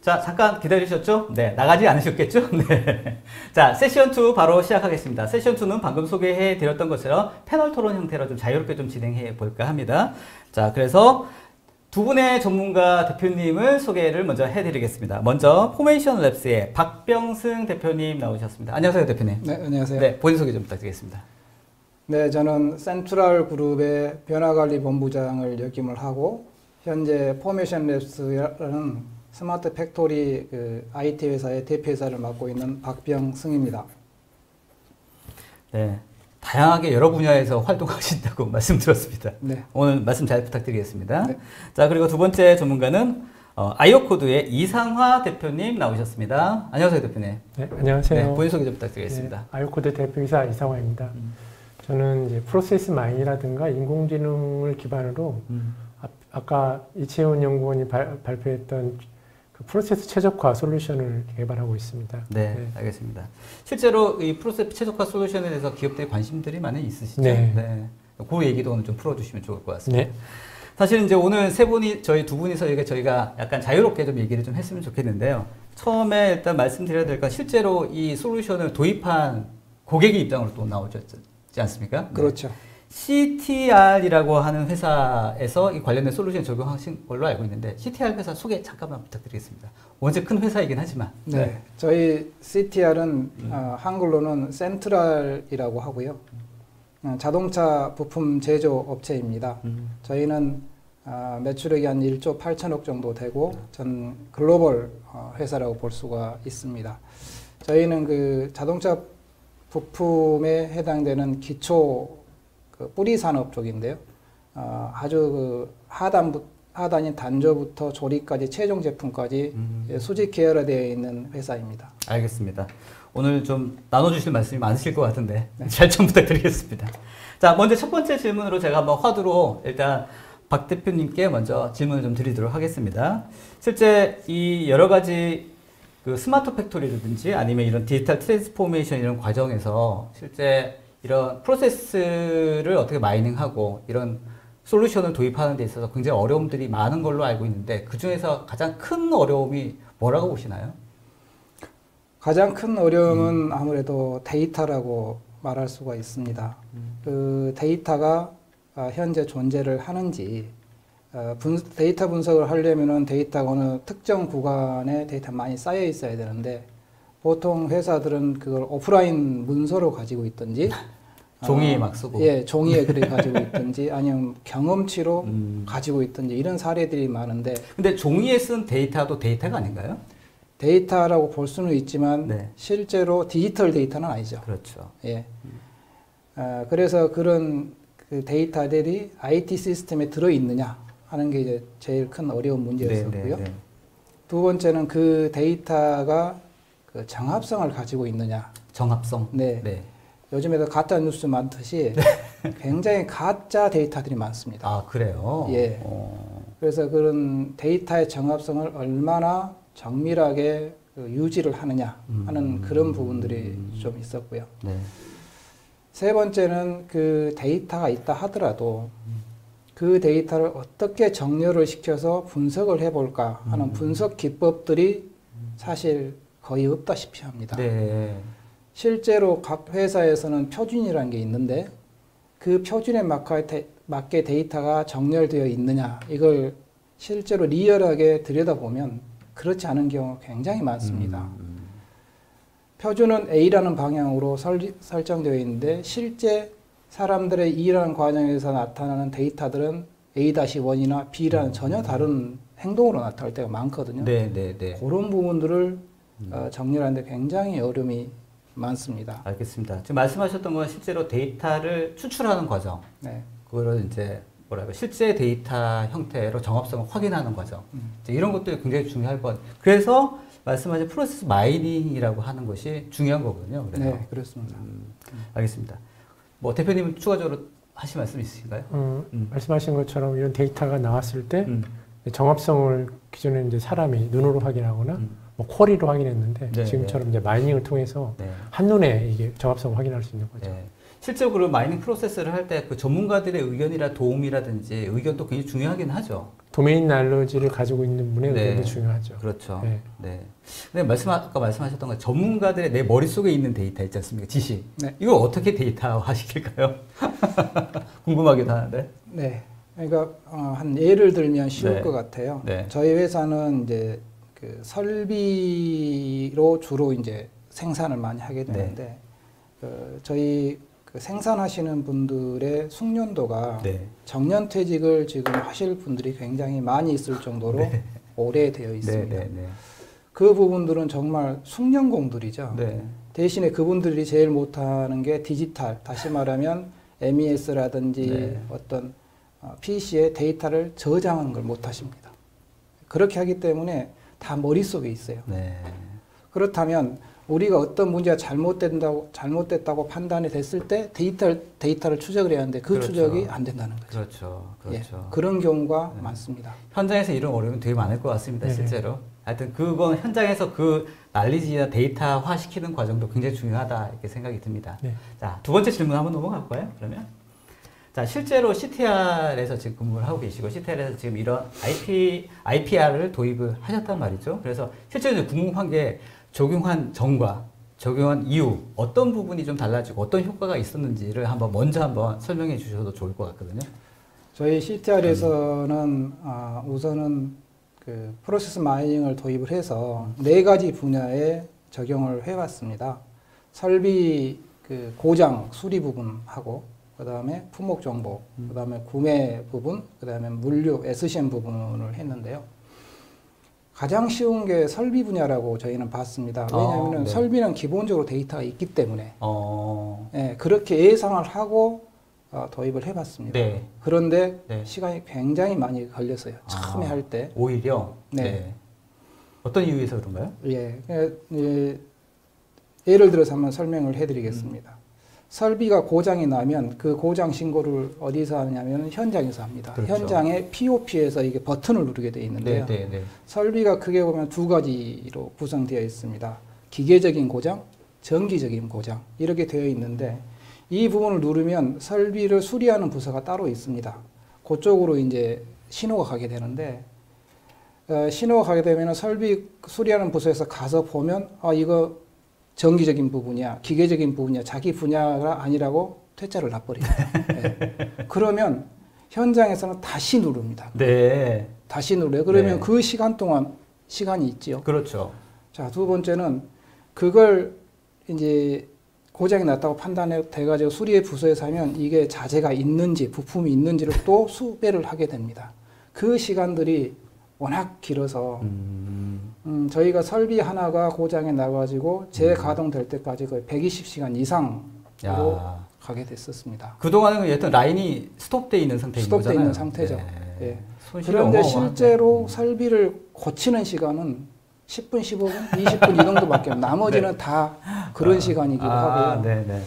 자, 잠깐 기다리셨죠? 네, 나가지 않으셨겠죠? 네. 자, 세션 2 바로 시작하겠습니다. 세션 2는 방금 소개해 드렸던 것처럼 패널 토론 형태로 좀 자유롭게 좀 진행해 볼까 합니다. 자, 그래서 두 분의 전문가 대표님을 소개를 먼저 해 드리겠습니다. 먼저 포메이션 랩스의 박병승 대표님 나오셨습니다. 안녕하세요, 대표님. 네, 안녕하세요. 네, 본인 소개 좀 부탁드리겠습니다. 네, 저는 센트럴 그룹의 변화관리 본부장을 역임을 하고 현재 포메이션 랩스라는 스마트 팩토리 IT 회사의 대표이사를 맡고 있는 박병승입니다. 네, 다양하게 여러 분야에서 활동하신다고 말씀드렸습니다. 네. 오늘 말씀 잘 부탁드리겠습니다. 네. 자, 그리고 두 번째 전문가는 아이오코드의 이상화 대표님 나오셨습니다. 안녕하세요, 대표님. 네, 안녕하세요. 네, 본인 소개 좀 부탁드리겠습니다. 네, 아이오코드 대표이사 이상화입니다. 저는 이제 프로세스 마인이라든가 인공지능을 기반으로 아까 이채훈 연구원이 발표했던 그 프로세스 최적화 솔루션을 개발하고 있습니다. 네, 네. 알겠습니다. 실제로 이 프로세스 최적화 솔루션에 대해서 기업들이 관심들이 많이 있으시죠? 네. 그 얘기도 오늘 좀 풀어주시면 좋을 것 같습니다. 네. 사실 이제 오늘 저희 두 분이서 저희가 약간 자유롭게 좀 얘기를 좀 했으면 좋겠는데요. 처음에 일단 말씀드려야 될 건 실제로 이 솔루션을 도입한 고객의 입장으로 또 나오지 않습니까? 그렇죠. CTR이라고 하는 회사에서 이 관련된 솔루션 적용하신 걸로 알고 있는데 CTR 회사 소개 잠깐만 부탁드리겠습니다. 원체 큰 회사이긴 하지만. 네, 저희 CTR은 한글로는 센트럴이라고 하고요. 자동차 부품 제조 업체입니다. 저희는 매출액이 한 1조 8천억 정도 되고 전 글로벌 회사라고 볼 수가 있습니다. 저희는 그 자동차 부품에 해당되는 기초 뿌리 산업 쪽인데요. 아주 하단인 단조부터 조립까지 최종 제품까지 수직 계열화되어 있는 회사입니다. 알겠습니다. 오늘 좀 나눠주실 말씀이 많으실 것 같은데 잘 좀 부탁드리겠습니다. 자, 먼저 첫 번째 질문으로 제가 한번 화두로 일단 박 대표님께 먼저 질문을 좀 드리도록 하겠습니다. 실제 이 여러 가지 그 스마트 팩토리라든지 아니면 이런 디지털 트랜스포메이션 이런 과정에서 실제 이런 프로세스를 어떻게 마이닝하고 이런 솔루션을 도입하는 데 있어서 굉장히 어려움들이 많은 걸로 알고 있는데 그 중에서 가장 큰 어려움이 뭐라고 보시나요? 가장 큰 어려움은 아무래도 데이터라고 말할 수가 있습니다. 그 데이터가 현재 존재를 하는지 데이터 분석을 하려면은 데이터가 어느 특정 구간에 데이터 많이 쌓여 있어야 되는데 보통 회사들은 그걸 오프라인 문서로 가지고 있든지 종이에 막 쓰고 예, 종이에 그래 가지고 있든지 아니면 경험치로 가지고 있든지 이런 사례들이 많은데 근데 종이에 쓴 데이터도 데이터가 아닌가요? 데이터라고 볼 수는 있지만 네. 실제로 디지털 데이터는 아니죠. 그렇죠. 예. 그래서 그런 그 데이터들이 IT 시스템에 들어 있느냐 하는 게 이제 제일 큰 어려운 문제였었고요. 네. 두 번째는 그 데이터가 그 정합성을 가지고 있느냐. 정합성. 네. 네. 요즘에도 가짜 뉴스 많듯이 굉장히 가짜 데이터들이 많습니다. 아, 그래요? 예. 그래서 그런 데이터의 정합성을 얼마나 정밀하게 유지를 하느냐 하는 그런 부분들이 좀 있었고요. 네. 세 번째는 그 데이터가 있다 하더라도 그 데이터를 어떻게 정렬을 시켜서 분석을 해볼까 하는 분석 기법들이 사실 거의 없다시피 합니다. 네. 실제로 각 회사에서는 표준이라는 게 있는데 그 표준에 맞게 데이터가 정렬되어 있느냐 이걸 실제로 리얼하게 들여다보면 그렇지 않은 경우가 굉장히 많습니다. 표준은 A라는 방향으로 설정되어 있는데 실제 사람들의 일하는 과정에서 나타나는 데이터들은 A-1이나 B라는 전혀 다른 행동으로 나타날 때가 많거든요. 네. 그런 부분들을 정렬하는데 굉장히 어려움이 많습니다. 알겠습니다. 지금 말씀하셨던 건 실제로 데이터를 추출하는 과정. 네. 그거를 이제 실제 데이터 형태로 정합성을 확인하는 과정. 이제 이런 것들이 굉장히 중요할 것 같아요. 그래서 말씀하신 프로세스 마이닝이라고 하는 것이 중요한 거거든요. 그래서. 네, 그렇습니다. 알겠습니다. 뭐 대표님 추가적으로 하실 말씀 있으신가요? 말씀하신 것처럼 이런 데이터가 나왔을 때 정합성을 기존에 이제 사람이 눈으로 확인하거나 뭐 쿼리로 확인했는데 네, 지금처럼 이제 마이닝을 통해서 네. 한눈에 이게 정합성을 확인할 수 있는 거죠. 네. 실제로 마이닝 프로세스를 할 때 그 전문가들의 의견이나 도움이라든지 의견도 굉장히 중요하긴 하죠. 도메인 날러지를 가지고 있는 분의 네. 의견도 중요하죠. 그렇죠. 네. 네. 근데 아까 말씀하셨던 거 전문가들의 내 머릿속에 있는 데이터 있지 않습니까? 지식. 네. 이걸 어떻게 데이터화 시킬까요? 궁금하기도 하는데. 네. 그러니까 한 예를 들면 쉬울 네. 것 같아요. 네. 저희 회사는 이제 그 설비로 주로 이제 생산을 많이 하게 되는데 저희 그 생산하시는 분들의 숙련도가 네. 정년퇴직을 지금 하실 분들이 굉장히 많이 있을 정도로 네. 오래되어 있습니다. 네, 네, 네. 그 부분들은 정말 숙련공들이죠. 네. 대신에 그분들이 제일 못하는 게 디지털, 다시 말하면 MES라든지 네. 어떤 PC에 데이터를 저장하는 걸 못하십니다. 그렇게 하기 때문에 다 머릿속에 있어요. 네. 그렇다면 우리가 어떤 문제가 잘못됐다고 판단이 됐을 때 데이터를 추적을 해야 하는데 그 그렇죠. 추적이 안 된다는 거죠. 그렇죠. 그렇죠. 예, 그런 경우가 많습니다. 현장에서 이런 어려움이 되게 많을 것 같습니다, 네. 실제로. 하여튼 그건 현장에서 그 난리지나 데이터화 시키는 과정도 굉장히 중요하다 이렇게 생각이 듭니다. 네. 자, 두 번째 질문 한번 넘어가 볼까요? 그러면 자, 실제로 CTR에서 지금 근무를 하고 계시고 CTR에서 지금 이런 IPR을 도입을 하셨단 말이죠. 그래서 실제로 궁금한 게 적용한 전과 적용한 이후 어떤 부분이 좀 달라지고 어떤 효과가 있었는지를 먼저 한번 설명해 주셔도 좋을 것 같거든요. 저희 CTR에서는 우선은 그 프로세스 마이닝을 도입을 해서 4가지 분야에 적용을 해왔습니다. 설비 그 고장 수리 부분하고 그 다음에 품목 정보, 그 다음에 구매 부분, 그 다음에 물류 SCM 부분을 했는데요. 가장 쉬운 게 설비 분야라고 저희는 봤습니다. 왜냐하면 네. 설비는 기본적으로 데이터가 있기 때문에 어, 예, 그렇게 예상을 하고 도입을 해봤습니다. 네. 그런데 네. 시간이 굉장히 많이 걸렸어요. 처음에 할 때. 오히려 네. 어떤 이유에서 그런가요? 예, 예를 들어서 한번 설명을 해드리겠습니다. 설비가 고장이 나면 그 고장 신고를 어디서 하냐면 현장에서 합니다. 그렇죠. 현장에 POP에서 이게 버튼을 누르게 되어 있는데요. 네, 네, 네. 설비가 크게 보면 2가지로 구성되어 있습니다. 기계적인 고장, 정기적인 고장 이렇게 되어 있는데 이 부분을 누르면 설비를 수리하는 부서가 따로 있습니다. 그쪽으로 이제 신호가 가게 되는데 신호가 가게 되면 설비 수리하는 부서에서 가서 보면 이거 정기적인 부분이야, 기계적인 부분이야, 자기 분야가 아니라고 퇴짜를 놔버려요. 네. 그러면 현장에서는 다시 누릅니다. 네. 다시 누르요. 그러면 네. 그 시간 동안 시간이 있지요. 그렇죠. 자, 두 번째는 그걸 이제 고장이 났다고 판단이 돼가지고 수리의 부서에서 하면 이게 자재가 있는지 부품이 있는지를 또 수배를 하게 됩니다. 그 시간들이 워낙 길어서 저희가 설비 하나가 고장이 나가지고 재가동될 때까지 거의 120시간 이상으로 야. 가게 됐었습니다. 그동안은 여튼 라인이 스톱되어 있는 상태인 스톱되어 거잖아요. 있는 상태죠. 네. 예. 손실이 그런데 어마어마한데. 실제로 설비를 고치는 시간은 10분, 15분, 20분 이 정도밖에 없어요. 나머지는 네. 다 그런 시간이기도 하고요. 네, 네.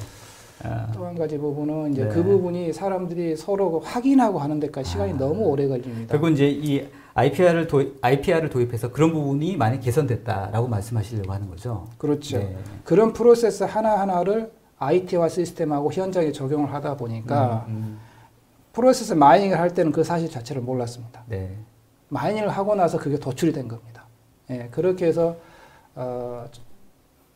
또 한 가지 부분은 이제 네. 그 부분이 사람들이 서로 확인하고 하는 데까지 시간이 너무 오래 걸립니다. 결국 이제 이 IPR을 도입해서 그런 부분이 많이 개선됐다라고 말씀하시려고 하는 거죠. 그렇죠. 네. 그런 프로세스 하나하나를 IT와 시스템하고 현장에 적용을 하다 보니까 프로세스 마이닝을 할 때는 그 사실 자체를 몰랐습니다. 네. 마이닝을 하고 나서 그게 도출이 된 겁니다. 예, 그렇게 해서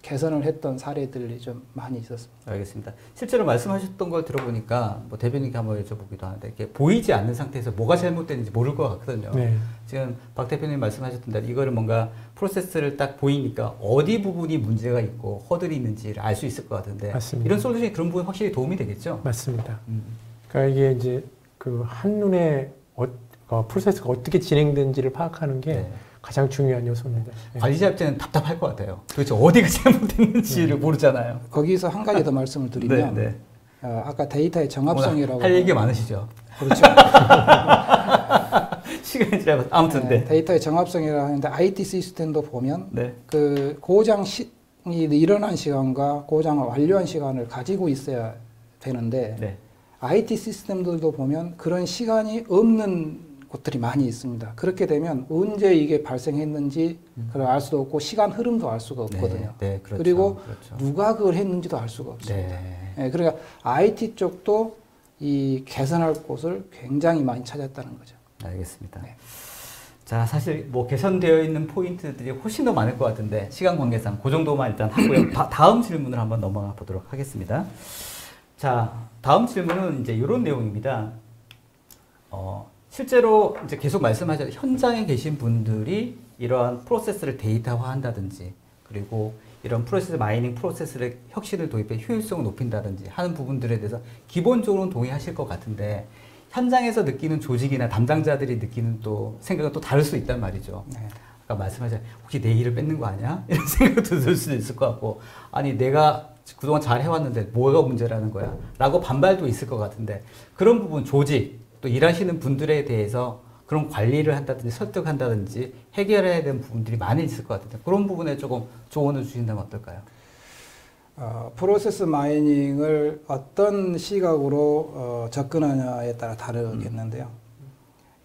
개선을 했던 사례들이 좀 많이 있었습니다. 알겠습니다. 실제로 말씀하셨던 걸 들어보니까 뭐 대표님께 한번 여쭤보기도 하는데 이게 보이지 않는 상태에서 뭐가 잘못됐는지 모를 것 같거든요. 네. 지금 박 대표님 말씀하셨던 대로 이거를 뭔가 프로세스를 딱 보이니까 어디 부분이 문제가 있고 허들이 있는지를 알 수 있을 것 같은데 맞습니다. 이런 솔루션이 그런 부분 확실히 도움이 되겠죠? 맞습니다. 그러니까 이게 이제 그 한눈에 프로세스가 어떻게 진행된지를 파악하는 게 네. 가장 중요한 요소입니다. 네. 관리자 입장은 답답할 것 같아요. 도대체 어디가 잘못됐는지를 모르잖아요. 거기서 한 가지 더 말씀을 드리면 네, 네. 아까 데이터의 정합성이라고 할 얘기가 많으시죠? 그렇죠. 시간이 지나서 아무튼 네. 데이터의 정합성이라 하는데 IT 시스템도 보면 네. 그 고장이 일어난 시간과 고장을 완료한 시간을 가지고 있어야 되는데 네. IT 시스템들도 보면 그런 시간이 없는 곳들이 많이 있습니다. 그렇게 되면 언제 이게 발생했는지 그걸 알 수도 없고 시간 흐름도 알 수가 없거든요. 네, 네, 그렇죠. 그리고 그렇죠. 누가 그걸 했는지도 알 수가 없습니다. 네. 그러니까 IT 쪽도 이 개선할 곳을 굉장히 많이 찾았다는 거죠. 알겠습니다. 네. 자, 사실 뭐 개선되어 있는 포인트들이 훨씬 더 많을 것 같은데 시간 관계상 그 정도만 일단 하고요. 다음 질문을 한번 넘어가 보도록 하겠습니다. 자, 다음 질문은 이제 이런 내용입니다. 실제로 이제 계속 말씀하셨 현장에 계신 분들이 이러한 프로세스를 데이터화한다든지 그리고 이런 프로세스 마이닝 프로세스를 혁신을 도입해 효율성을 높인다든지 하는 부분들에 대해서 기본적으로는 동의하실 것 같은데 현장에서 느끼는 조직이나 담당자들이 느끼는 또 생각은 또 다를 수 있단 말이죠. 네. 아까 말씀하신 혹시 내 일을 뺏는 거 아니야? 이런 생각도 들 수도 있을 것 같고 아니 내가 그동안 잘 해왔는데 뭐가 문제라는 거야? 라고 반발도 있을 것 같은데 그런 부분 조직 또 일하시는 분들에 대해서 그런 관리를 한다든지 설득한다든지 해결해야 되는 부분들이 많이 있을 것 같은데 그런 부분에 조금 조언을 주신다면 어떨까요? 프로세스 마이닝을 어떤 시각으로 접근하냐에 따라 다르겠는데요.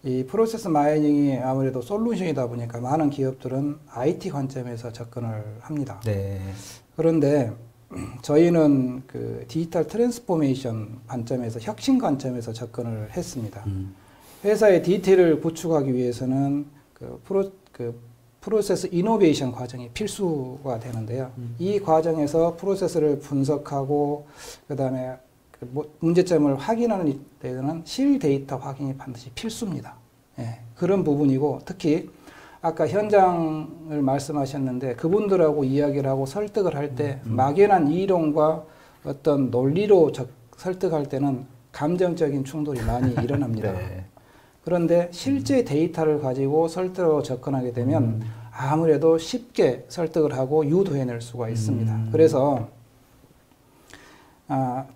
이 프로세스 마이닝이 아무래도 솔루션이다 보니까 많은 기업들은 IT 관점에서 접근을 합니다. 네. 그런데 저희는 그 디지털 트랜스포메이션 관점에서 혁신 관점에서 접근을 했습니다. 회사의 디테일을 구축하기 위해서는 그 프로세스 이노베이션 과정이 필수가 되는데요. 이 과정에서 프로세스를 분석하고 그다음에 그 문제점을 확인하는 데는 실 데이터 확인이 반드시 필수입니다. 예, 그런 부분이고 특히 아까 현장을 말씀하셨는데 그분들하고 이야기를 하고 설득을 할 때 막연한 이론과 어떤 논리로 설득할 때는 감정적인 충돌이 많이 일어납니다. 네. 그런데 실제 데이터를 가지고 설득으로 접근하게 되면 아무래도 쉽게 설득을 하고 유도해낼 수가 있습니다. 그래서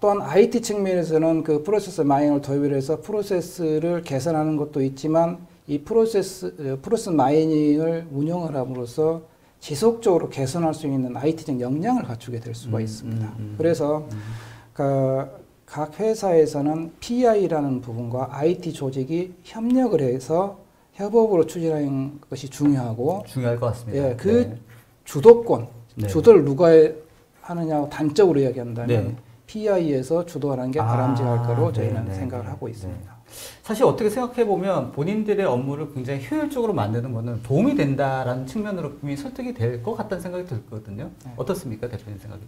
또한 IT 측면에서는 그 프로세스 마이닝을 도입을 해서 프로세스를 개선하는 것도 있지만 이 프로세스 마이닝을 운영을 함으로써 지속적으로 개선할 수 있는 IT적 역량을 갖추게 될 수가 있습니다. 그래서 각 회사에서는 PI라는 부분과 IT 조직이 협력을 해서 협업으로 추진하는 것이 중요하고 중요할 것 같습니다. 예, 그 네. 주도권, 네. 주도를 누가 하느냐 단적으로 이야기한다면 네. PI에서 주도하는 게 바람직할 거로 저희는 네, 네, 생각을 네, 하고 네. 있습니다. 사실 어떻게 생각해 보면 본인들의 업무를 굉장히 효율적으로 만드는 것은 도움이 된다라는 측면으로 분명히 설득이 될 것 같다는 생각이 들거든요. 네. 어떻습니까, 대표님 생각이?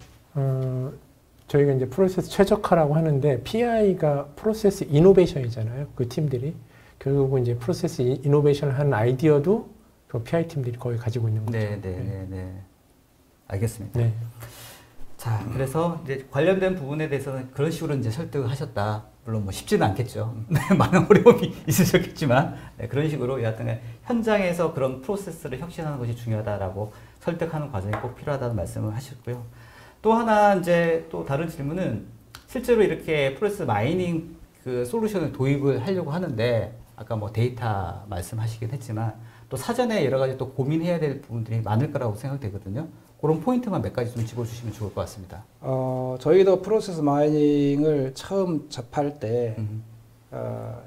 저희가 이제 프로세스 최적화라고 하는데 PI가 프로세스 이노베이션이잖아요. 그 팀들이 결국은 이제 프로세스 이노베이션을 하는 아이디어도 그 PI 팀들이 거의 가지고 있는 거죠. 네. 알겠습니다. 네. 자, 그래서 이제 관련된 부분에 대해서는 그런 식으로 이제 설득을 하셨다. 물론 뭐 쉽지는 않겠죠. 많은 어려움이 있으셨겠지만 그런 식으로 여하튼 현장에서 그런 프로세스를 혁신하는 것이 중요하다라고 설득하는 과정이 꼭 필요하다는 말씀을 하셨고요. 또 하나 이제 또 다른 질문은 실제로 이렇게 프로세스 마이닝 그 솔루션을 도입을 하려고 하는데 아까 뭐 데이터 말씀하시긴 했지만 또 사전에 여러 가지 또 고민해야 될 부분들이 많을 거라고 생각되거든요. 그런 포인트만 몇 가지 좀 짚어주시면 좋을 것 같습니다. 저희도 프로세스 마이닝을 처음 접할 때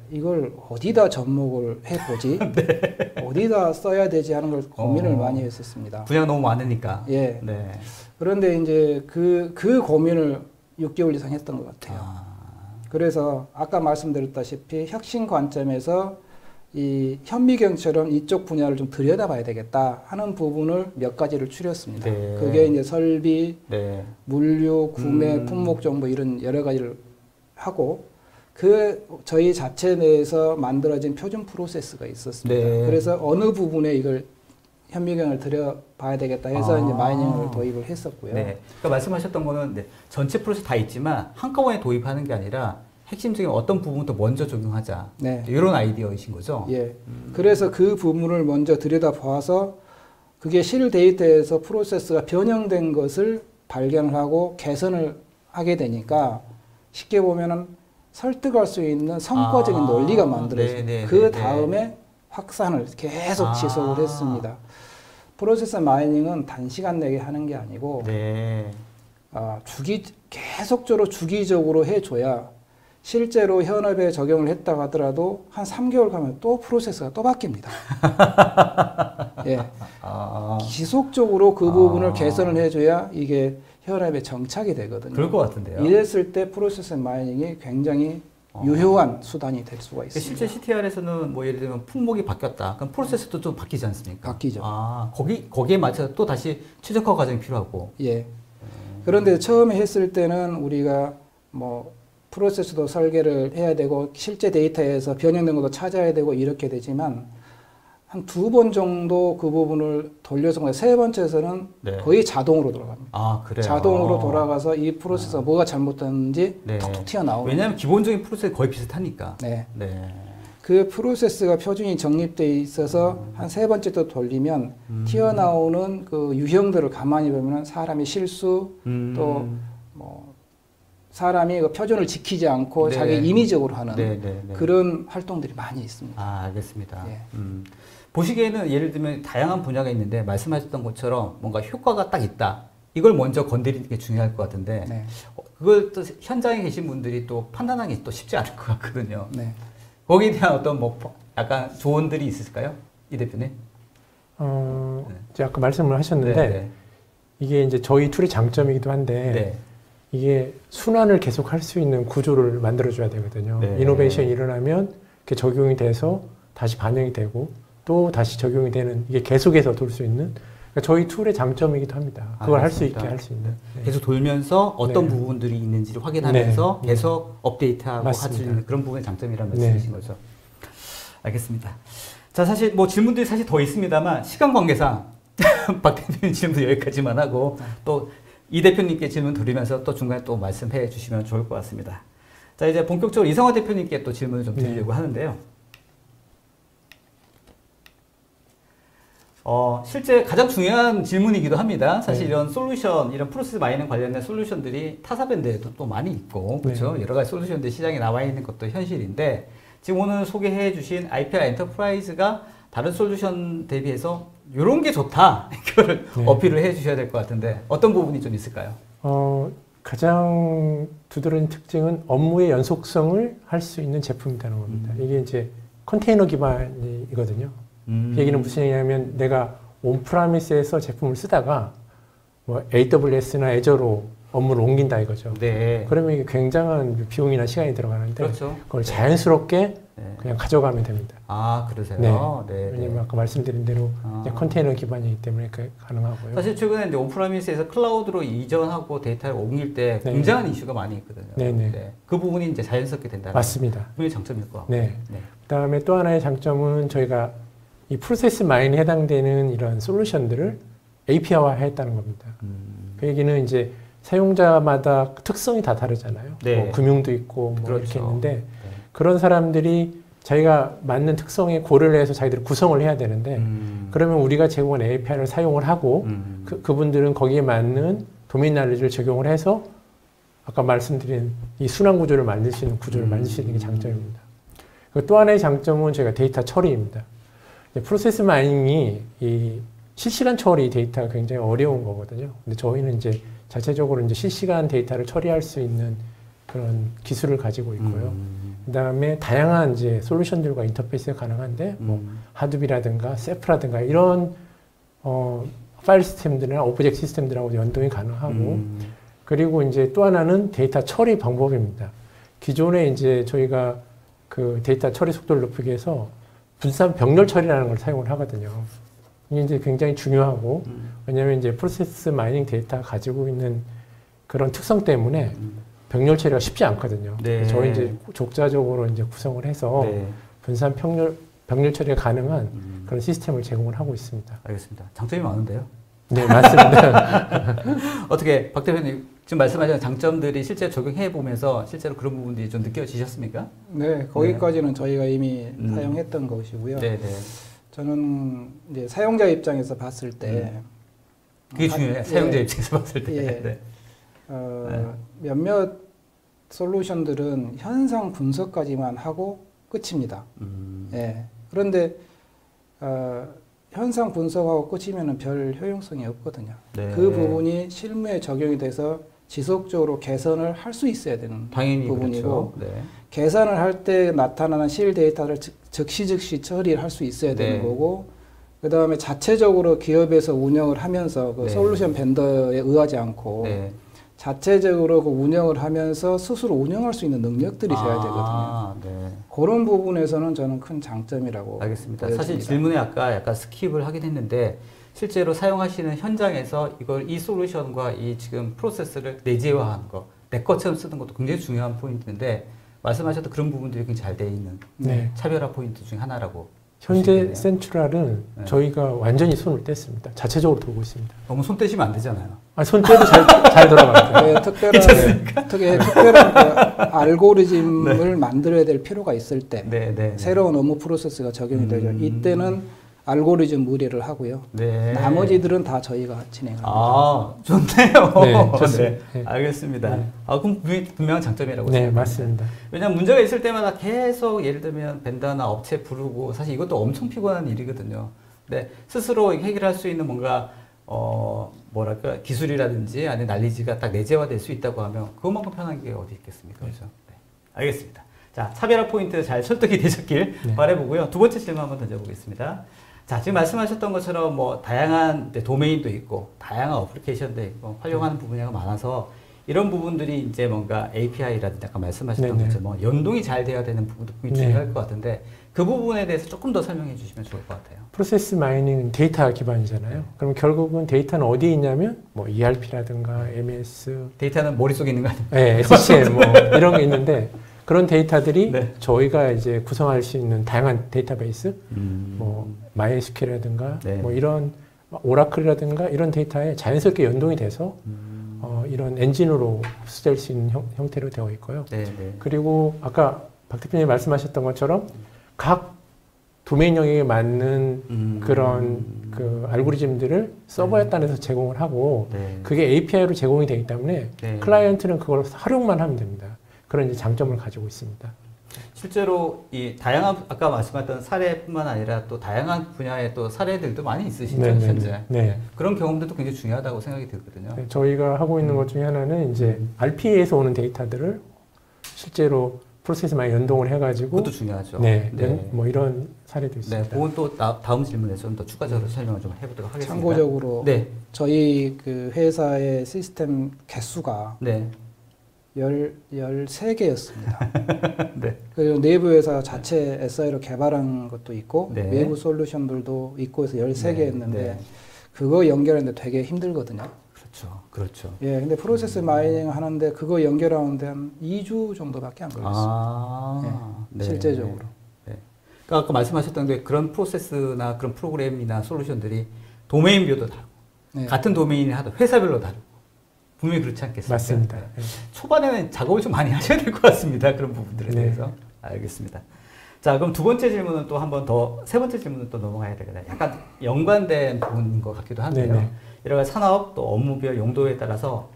이걸 어디다 접목을 해보지? 네. 어디다 써야 되지 하는 걸 고민을 많이 했었습니다. 분야가 너무 많으니까. 예. 네. 그런데 이제 그 고민을 6개월 이상 했던 것 같아요. 그래서 아까 말씀드렸다시피 혁신 관점에서 이 현미경처럼 이쪽 분야를 좀 들여다봐야 되겠다 하는 부분을 몇 가지를 추렸습니다. 네. 그게 이제 설비, 네. 물류, 구매, 품목 정보 이런 여러 가지를 하고 저희 자체 내에서 만들어진 표준 프로세스가 있었습니다. 네. 그래서 어느 부분에 이걸 현미경을 들여봐야 되겠다 해서 이제 마이닝을 도입을 했었고요. 네. 그러니까 말씀하셨던 거는 네, 전체 프로세스 다 있지만 한꺼번에 도입하는 게 아니라 핵심적인 어떤 부분부터 먼저 적용하자. 네. 이런 아이디어이신 거죠? 예. 그래서 그 부분을 먼저 들여다봐서 그게 실 데이터에서 프로세스가 변형된 것을 발견을 하고 개선을 하게 되니까 쉽게 보면은 설득할 수 있는 성과적인 논리가 만들어집니다. 그 다음에 확산을 계속 지속을 했습니다. 프로세스 마이닝은 단시간 내에 하는 게 아니고 네. 계속적으로 주기적으로 해줘야 실제로 현업에 적용을 했다고 하더라도 한 3개월 가면 또 프로세스가 또 바뀝니다. 예. 지속적으로 그 부분을 개선을 해줘야 이게 현업에 정착이 되거든요. 그럴 것 같은데요. 이랬을 때 프로세스 마이닝이 굉장히 유효한 수단이 될 수가 있습니다. 실제 CTR에서는 뭐 예를 들면 품목이 바뀌었다. 그럼 프로세스도 좀 바뀌지 않습니까? 바뀌죠. 거기에 맞춰서 또 다시 최적화 과정이 필요하고. 예. 그런데 처음에 했을 때는 우리가 뭐 프로세스도 설계를 해야 되고 실제 데이터에서 변형된 것도 찾아야 되고 이렇게 되지만 한 2번 정도 그 부분을 돌려서 세 번째에서는 네. 거의 자동으로 돌아갑니다. 그래요? 자동으로 돌아가서 이 프로세스가 뭐가 잘못됐는지 네. 톡톡 튀어나오고. 왜냐하면 기본적인 프로세스 거의 비슷하니까. 네. 네. 그 프로세스가 표준이 정립되어 있어서 한 세 번째 또 돌리면 튀어나오는 그 유형들을 가만히 보면 사람이 실수 또 뭐 사람이 그 표준을 지키지 않고 네. 자기 임의적으로 하는 네. 그런 활동들이 많이 있습니다. 알겠습니다. 예. 보시기에는 예를 들면 다양한 분야가 있는데 말씀하셨던 것처럼 뭔가 효과가 딱 있다. 이걸 먼저 건드리는 게 중요할 것 같은데 네. 그걸 또 현장에 계신 분들이 또 판단하기 또 쉽지 않을 것 같거든요. 네. 거기에 대한 어떤 뭐 약간 조언들이 있을까요? 이 대표님? 이제 아까 말씀을 하셨는데 이게 이제 저희 툴의 장점이기도 한데 이게 순환을 계속 할 수 있는 구조를 만들어줘야 되거든요. 네. 이노베이션이 일어나면 그게 적용이 돼서 다시 반영이 되고 또 다시 적용이 되는 이게 계속해서 돌 수 있는 그러니까 저희 툴의 장점이기도 합니다. 그걸 할 수 있게 할 수 있는. 네. 계속 돌면서 어떤 네. 부분들이 있는지를 확인하면서 네. 계속 업데이트하고 할 수 맞습니다. 있는 그런 부분의 장점이라는 네. 말씀이신 거죠. 알겠습니다. 자, 사실 뭐 질문들이 사실 더 있습니다만 시간 관계상 박 대표님 질문도 여기까지만 하고 또 이 대표님께 질문 드리면서 또 중간에 또 말씀해 주시면 좋을 것 같습니다. 자, 이제 본격적으로 이성화 대표님께 또 질문을 좀 드리려고 하는데요. 실제 가장 중요한 질문이기도 합니다. 사실 이런 솔루션, 이런 프로세스 마이닝 관련된 솔루션들이 타사 밴드에도 또 많이 있고, 그렇죠? 여러 가지 솔루션들이 시장에 나와 있는 것도 현실인데, 지금 오늘 소개해 주신 IPR 엔터프라이즈가 다른 솔루션 대비해서 이런 게 좋다. 이거를 어필을 해 주셔야 될 것 같은데, 어떤 부분이 좀 있을까요? 가장 두드러진 특징은 업무의 연속성을 할 수 있는 제품이라는 겁니다. 이게 이제 컨테이너 기반이거든요. 그 얘기는 무슨 얘기냐면 내가 온프라미스에서 제품을 쓰다가 뭐 AWS나 애저로 업무를 옮긴다 이거죠. 네. 그러면 이게 굉장한 비용이나 시간이 들어가는데 그렇죠. 그걸 자연스럽게 그냥 가져가면 됩니다. 그러세요? 네. 왜냐면 아까 말씀드린 대로 이제 컨테이너 기반이기 때문에 가능하고요. 사실 최근에 이제 온프라미스에서 클라우드로 이전하고 데이터를 옮길 때 굉장한 이슈가 많이 있거든요. 네. 그 부분이 이제 자연스럽게 된다는 맞습니다. 그게 장점일 것 같고. 네. 그다음에 또 하나의 장점은 저희가 이 프로세스 마인에 해당되는 이런 솔루션들을 API화 했다는 겁니다. 그 얘기는 이제 사용자마다 특성이 다 다르잖아요. 뭐 금융도 있고 뭐 이렇게 있는데 그런 사람들이 자기가 맞는 특성에 고려를 해서 자기들이 구성을 해야 되는데 그러면 우리가 제공한 API를 사용을 하고 그분들은 거기에 맞는 도메인 날리지를 적용을 해서 아까 말씀드린 이 순환 구조를 만들 수 있는 구조를 만들 수 있는 게 장점입니다. 또 하나의 장점은 저희가 데이터 처리입니다. 프로세스 마이닝이 이 실시간 처리 데이터가 굉장히 어려운 거거든요. 근데 저희는 이제 자체적으로 이제 실시간 데이터를 처리할 수 있는 그런 기술을 가지고 있고요. 그다음에 다양한 이제 솔루션들과 인터페이스가 가능한데 뭐 하둡이라든가 세프라든가 이런 파일 시스템들이나 오브젝트 시스템들하고 연동이 가능하고 그리고 이제 또 하나는 데이터 처리 방법입니다. 기존에 이제 저희가 그 데이터 처리 속도를 높이기 위해서 분산 병렬 처리라는 걸 사용을 하거든요. 이게 이제 굉장히 중요하고 왜냐하면 이제 프로세스 마이닝 데이터가 가지고 있는 그런 특성 때문에 병렬 처리가 쉽지 않거든요. 저희 이제 독자적으로 이제 구성을 해서 분산 병렬 처리가 가능한 그런 시스템을 제공을 하고 있습니다. 알겠습니다. 장점이 많은데요. 네, 맞습니다. 어떻게 박 대표님 지금 말씀하신 장점들이 실제 적용해 보면서 실제로 그런 부분들이 좀 느껴지셨습니까? 네, 거기까지는 저희가 이미 사용했던 것이고요. 저는 이제 사용자 입장에서 봤을 때 그게 중요해요. 사용자 입장에서 봤을 때. 몇몇 솔루션들은 현상 분석까지만 하고 끝입니다. 그런데 현상 분석하고 끝이면 별 효용성이 없거든요. 네. 그 부분이 실무에 적용이 돼서 지속적으로 개선을 할 수 있어야 되는 당연히 부분이고 그렇죠. 네. 계산을 할 때 나타나는 실 데이터를 즉시 처리를 할 수 있어야 되는 네. 거고 그 다음에 자체적으로 기업에서 운영을 하면서 그 네. 솔루션 벤더에 의하지 않고 네. 자체적으로 그 운영을 하면서 스스로 운영할 수 있는 능력들이 있어야 되거든요. 네. 그런 부분에서는 저는 큰 장점이라고 알겠습니다. 보여집니다. 사실 질문에 아까 약간 스킵을 하긴 했는데 실제로 사용하시는 현장에서 이걸 이 솔루션과 이 지금 프로세스를 내재화하는 거, 내 것처럼 쓰는 것도 굉장히 중요한 포인트인데 말씀하셨던 그런 부분들이 굉장히 잘 돼 있는 네. 차별화 포인트 중에 하나라고. 현재 보시겠네요. 센츄랄은 네. 저희가 완전히 손을 뗐습니다. 자체적으로 돌고 있습니다. 너무 손 떼시면 안 되잖아요. 아, 손 떼도 잘 돌아갑니다. 네, 특별한 그 알고리즘을 만들어야 될 필요가 있을 때 네, 네. 새로운 업무 프로세스가 적용이 되죠. 이때는 알고리즘 무리를 하고요. 네. 나머지들은 다 저희가 진행합니다. 아, 좋네요. 네, 좋습니다. 네, 네. 알겠습니다. 네. 아, 그럼 분명한 장점이라고 네, 생각합니다. 맞습니다. 왜냐하면 문제가 있을 때마다 계속 예를 들면 벤더나 업체 부르고 사실 이것도 엄청 피곤한 일이거든요. 근데 스스로 해결할 수 있는 뭔가 뭐랄까 기술이라든지 아니면 난리지가 딱 내재화될 수 있다고 하면 그것만큼 편한 게 어디 있겠습니까? 그렇죠? 네. 알겠습니다. 자, 차별화 포인트 잘 설득이 되셨길 네. 바라보고요. 두 번째 질문 한번 던져보겠습니다. 자, 지금 말씀하셨던 것처럼 뭐 다양한 도메인도 있고 다양한 어플리케이션도 있고 활용하는 부분이 많아서 이런 부분들이 이제 뭔가 API라든지 아까 말씀하셨던 네네. 것처럼 뭐 연동이 잘 돼야 되는 부분도 분명히 네. 중요할 것 같은데 그 부분에 대해서 조금 더 설명해 주시면 좋을 것 같아요. 프로세스 마이닝은 데이터 기반이잖아요. 그럼 결국은 데이터는 어디에 있냐면 뭐 ERP라든가 MS, 데이터는 머릿속에 있는 거 아닙니까? 네, SCM 뭐 이런 게 있는데 그런 데이터들이 네. 저희가 이제 구성할 수 있는 다양한 데이터베이스, 뭐 MySQL이라든가 네. 뭐 이런 오라클이라든가 이런 데이터에 자연스럽게 연동이 돼서 이런 엔진으로 흡수될 수 있는 형태로 되어 있고요. 네, 네. 그리고 아까 박 대표님 말씀하셨던 것처럼 각 도메인 영역에 맞는 그런 그 알고리즘들을 서버에 따라서 제공을 하고 네. 그게 API로 제공이 되기 때문에 네. 클라이언트는 그걸 활용만 하면 됩니다. 그런 이제 장점을 가지고 있습니다. 실제로 이 다양한 아까 말씀하셨던 사례뿐만 아니라 또 다양한 분야의 또 사례들도 많이 있으시죠, 네, 네, 현재. 네. 그런 경험들도 굉장히 중요하다고 생각이 들거든요. 네, 저희가 하고 있는 것 중에 하나는 이제 RPA에서 오는 데이터들을 실제로 프로세스 많이 연동을 해가지고 그것도 중요하죠. 네, 네. 뭐 이런 사례도 네, 있습니다. 그건 또 다음 질문에서 좀 더 추가적으로 설명을 좀 해보도록 하겠습니다. 참고적으로 네, 저희 그 회사의 시스템 개수가 네, 13개였습니다. 네. 그리고 내부 회사 자체 SI로 개발한 것도 있고 네. 외부 솔루션들도 있고 해서 13개였는데 네. 그거 연결하는데 되게 힘들거든요. 그렇죠, 그렇죠. 예, 근데 프로세스 마이닝 하는데 그거 연결하는데 한 2주 정도밖에 안 걸렸어요. 네. 실제적으로. 네. 그러니까 아까 말씀하셨던 게 그런 프로세스나 그런 프로그램이나 솔루션들이 도메인별도 다르고 네. 같은 도메인을 하도 회사별로 다르고 분명히 그렇지 않겠습니까? 맞습니다. 네. 네. 초반에는 작업을 좀 많이 하셔야 될 것 같습니다. 그런 부분들에 네. 대해서. 알겠습니다. 자, 그럼 두 번째 질문은 또 한 번 더, 세 번째 질문은 또 넘어가야 되거든요. 약간 연관된 부분인 것 같기도 한데요. 네네. 여러 가지 산업 또 업무별 용도에 따라서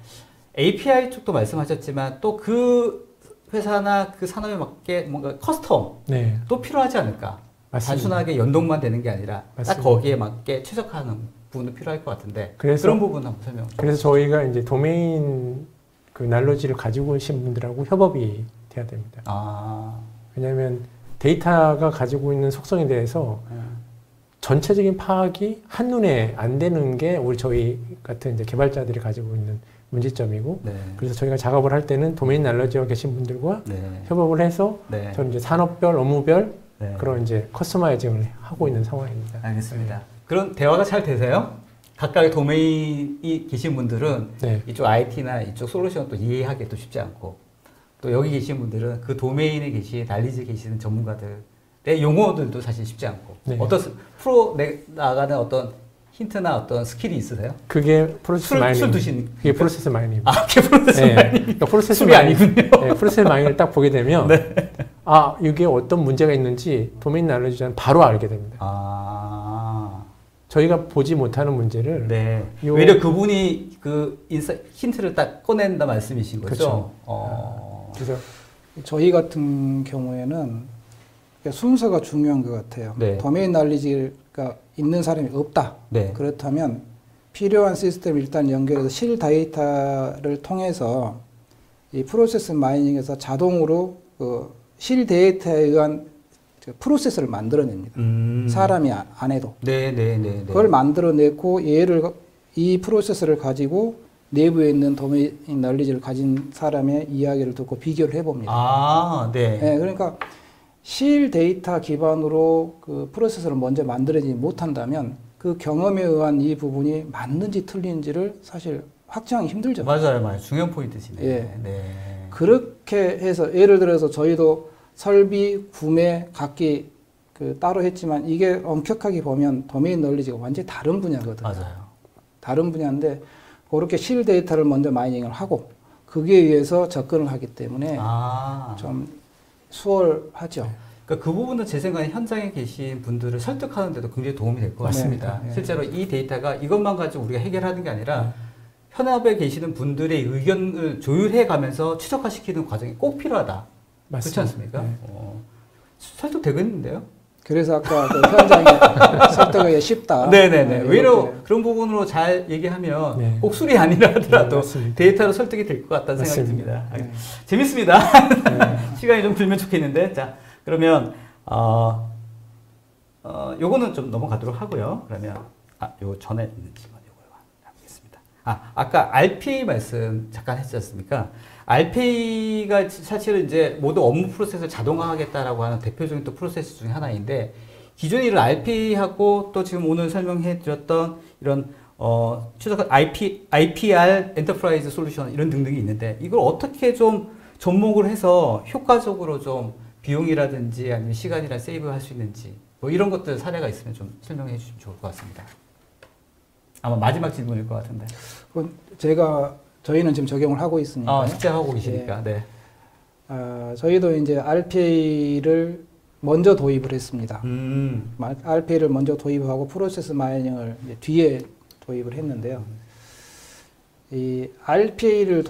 API 쪽도 말씀하셨지만 또 그 회사나 그 산업에 맞게 뭔가 커스텀 네. 또 필요하지 않을까? 맞습니다. 단순하게 연동만 되는 게 아니라 맞습니다. 딱 거기에 맞게 최적화하는 부분도 필요할 것 같은데 그래서- 그런 부분 한번 설명. 그래서 저희가 이제 도메인 그 날로지를 가지고 오신 분들하고 협업이 돼야 됩니다. 아, 왜냐하면 데이터가 가지고 있는 속성에 대해서 전체적인 파악이 한눈에 안 되는 게 우리 저희 같은 이제 개발자들이 가지고 있는 문제점이고 네, 그래서 저희가 작업을 할 때는 도메인 날로지와 계신 분들과 네, 협업을 해서 네. 저는 이제 산업별, 업무별 네. 그런 이제 커스터마이징을 하고 있는 상황입니다. 알겠습니다. 그런 대화가 잘 되세요? 각각의 도메인이 계신 분들은 네. 이쪽 IT나 이쪽 솔루션 또 이해하기 또 쉽지 않고 또 여기 계신 분들은 그 도메인에 계신 난리지에 계시는 전문가들의 용어들도 사실 쉽지 않고 네. 어떤 풀어 나가는 어떤 힌트나 어떤 스킬이 있으세요? 그게 프로세스 술 마이닝. 드신 그게 프로세스 마이닝입니다. 아, 그게 프로세스 네. 마이닝. 그러니까 프로세스 술이 마이닝. 아니군요. 네, 프로세스 마이닝을 딱 보게 되면 네. 아 이게 어떤 문제가 있는지 도메인 날로지는 바로 알게 됩니다. 아, 저희가 보지 못하는 문제를 네. 요- 오히려 그분이 그 힌트를 딱 꺼낸다 말씀이신 거죠? 그렇죠. 어. 그래서 저희 같은 경우에는 그러니까 순서가 중요한 것 같아요. 네. 도메인 날리지가 있는 사람이 없다. 네. 그렇다면 필요한 시스템을 일단 연결해서 실 데이터를 통해서 이 프로세스 마이닝에서 자동으로 그 실 데이터에 의한 프로세스를 만들어냅니다. 사람이 안 해도. 네. 그걸 만들어내고 이 프로세스를 가지고 내부에 있는 도메인 널리지를 가진 사람의 이야기를 듣고 비교를 해봅니다. 아, 네. 네, 그러니까 실 데이터 기반으로 그 프로세스를 먼저 만들어내지 못한다면 그 경험에 의한 이 부분이 맞는지 틀린지를 사실 확정하기 힘들죠. 맞아요. 중요한 포인트시네. 예. 네. 그렇게 해서 예를 들어서 저희도 설비, 구매, 각기 그 따로 했지만 이게 엄격하게 보면 도메인 널리지가 완전히 다른 분야거든요. 맞아요. 다른 분야인데 그렇게 실 데이터를 먼저 마이닝을 하고 거기에 의해서 접근을 하기 때문에 좀 수월하죠. 그러니까 그 부분은 제 생각에 현장에 계신 분들을 설득하는 데도 굉장히 도움이 될 것 같습니다. 네. 실제로 이 데이터가 이것만 가지고 우리가 해결하는 게 아니라 현업에 계시는 분들의 의견을 조율해 가면서 최적화시키는 과정이 꼭 필요하다. 맞습니다. 그렇지 않습니까? 네. 설득되겠는데요? 그래서 아까 그 현장에 설득하기 쉽다. 네네네. 오히려 이렇게. 그런 부분으로 잘 얘기하면 네. 꼭 술이 아니라 하더라도 맞습니다. 데이터로 설득이 될 것 같다는 생각이 맞습니다. 듭니다. 네. 재밌습니다. 시간이 좀 길면 좋겠는데. 자, 그러면, 요거는 좀 넘어가도록 하고요. 그러면, 요 전에 있는 질문 요거 하겠습니다. 아까 RPA 말씀 잠깐 했지 않습니까? RPA가 사실은 이제 모두 업무 프로세스를 자동화하겠다라고 하는 대표적인 또 프로세스 중에 하나인데, 기존에 이런 RPA하고 또 지금 오늘 설명해 드렸던 이런 추적한 IPR 엔터프라이즈 솔루션 이런 등등이 있는데 이걸 어떻게 좀 접목을 해서 효과적으로 좀 비용이라든지 아니면 시간이나 세이브할 수 있는지 뭐 이런 것들 사례가 있으면 좀 설명해 주시면 좋을 것 같습니다. 아마 마지막 질문일 것 같은데. 저희는 지금 적용을 하고 있으니까. 실제 하고 계시니까. 네. 저희도 이제 RPA를 먼저 도입을 했습니다. RPA를 먼저 도입하고 프로세스 마이닝을 이제 뒤에 도입을 했는데요. 이 RPA를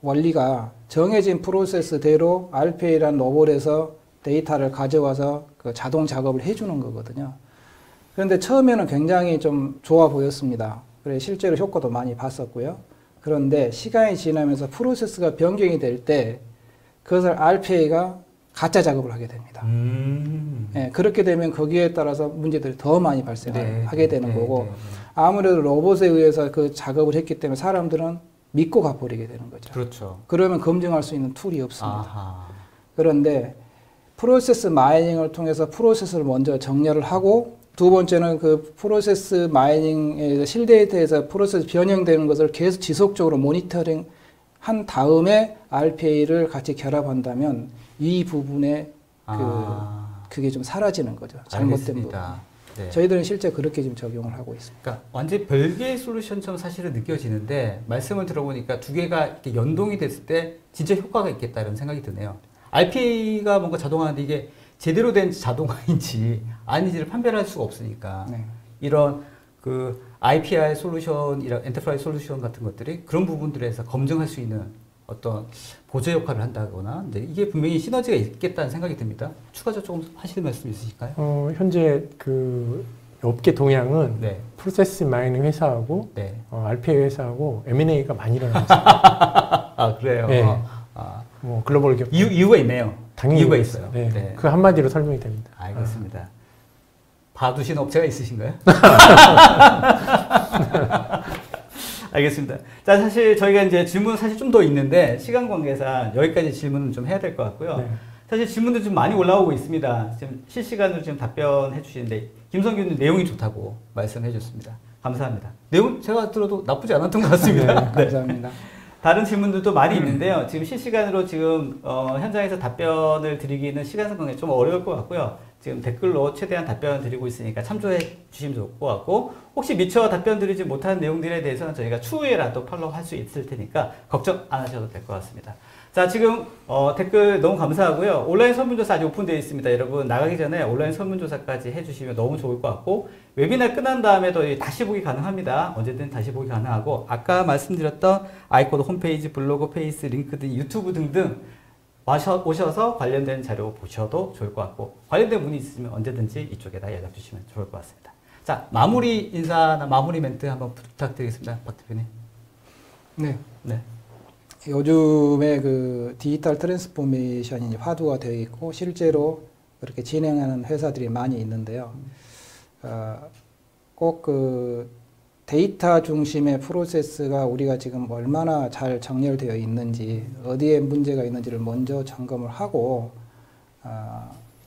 원리가 정해진 프로세스대로 RPA라는 로봇에서 데이터를 가져와서 그 자동 작업을 해주는 거거든요. 그런데 처음에는 굉장히 좀 좋아 보였습니다. 그래 실제로 효과도 많이 봤었고요. 그런데 시간이 지나면서 프로세스가 변경이 될 때 그것을 RPA가 가짜 작업을 하게 됩니다. 네, 그렇게 되면 거기에 따라서 문제들이 더 많이 발생하게 되는 거고 아무래도 로봇에 의해서 그 작업을 했기 때문에 사람들은 믿고 가버리게 되는 거죠. 그렇죠. 그러면 검증할 수 있는 툴이 없습니다. 아하. 그런데 프로세스 마이닝을 통해서 프로세스를 먼저 정렬을 하고 두 번째는 그 프로세스 마이닝에서 실데이터에서 프로세스 변형되는 것을 계속 지속적으로 모니터링 한 다음에 RPA를 같이 결합한다면 이 부분에 그게 좀 사라지는 거죠. 잘못된 부분. 네. 저희들은 실제 그렇게 지금 적용을 하고 있습니다. 그러니까 완전히 별개의 솔루션처럼 사실은 느껴지는데 말씀을 들어보니까 두 개가 이렇게 연동이 됐을 때 진짜 효과가 있겠다 이런 생각이 드네요. RPA가 뭔가 자동화하는데 이게 제대로 된 자동화인지 아닌지를 판별할 수가 없으니까 네. 이런 그 IPR 솔루션, 이런 엔터프라이즈 솔루션 같은 것들이 그런 부분들에서 검증할 수 있는 어떤 보조 역할을 한다거나 이게 분명히 시너지가 있겠다는 생각이 듭니다. 추가적으로 조금 하실 말씀 있으실까요? 현재 그 업계 동향은 네. 프로세스 마이닝 회사하고 네. RPA 회사하고 M&A가 많이 일어나고 있습니다. 그래요? 네. 뭐 글로벌 기업 이유가 있네요. 당연히 이유가 있어요. 네. 네. 그 한마디로 설명이 됩니다. 알겠습니다. 봐두신 업체가 있으신가요? 알겠습니다. 자, 사실 저희가 이제 질문 사실 좀 더 있는데 시간 관계상 여기까지 질문은 좀 해야 될 것 같고요. 네. 사실 질문도 좀 많이 올라오고 있습니다. 지금 실시간으로 지금 답변해 주시는데 김성규님 내용이 좋다고 말씀해 주셨습니다. 감사합니다. 내용 제가 들어도 나쁘지 않았던 것 같습니다. 네. 감사합니다. 다른 질문들도 많이 있는데요. 지금 실시간으로 지금 현장에서 답변을 드리기는 시간 관계 좀 어려울 것 같고요. 지금 댓글로 최대한 답변 드리고 있으니까 참조해 주시면 좋을 것 같고 혹시 미처 답변 드리지 못한 내용들에 대해서는 저희가 추후에라도 팔로우 할 수 있을 테니까 걱정 안 하셔도 될 것 같습니다. 자, 지금 댓글 너무 감사하고요. 온라인 설문조사 아직 오픈되어 있습니다. 여러분 나가기 전에 온라인 설문조사까지 해주시면 너무 좋을 것 같고 웨비나 끝난 다음에도 다시 보기 가능합니다. 언제든 다시 보기 가능하고 아까 말씀드렸던 아이코드 홈페이지, 블로그, 페이스, 링크드인, 유튜브 등등 오셔서 관련된 자료 보셔도 좋을 것 같고 관련된 문의 있으면 언제든지 이쪽에다 연락 주시면 좋을 것 같습니다. 자, 마무리 인사나 마무리 멘트 한번 부탁드리겠습니다. 박 대표님. 네. 네. 요즘에 그 디지털 트랜스포메이션이 화두가 되어 있고 실제로 그렇게 진행하는 회사들이 많이 있는데요. 꼭 그 데이터 중심의 프로세스가 우리가 지금 얼마나 잘 정렬되어 있는지, 어디에 문제가 있는지를 먼저 점검을 하고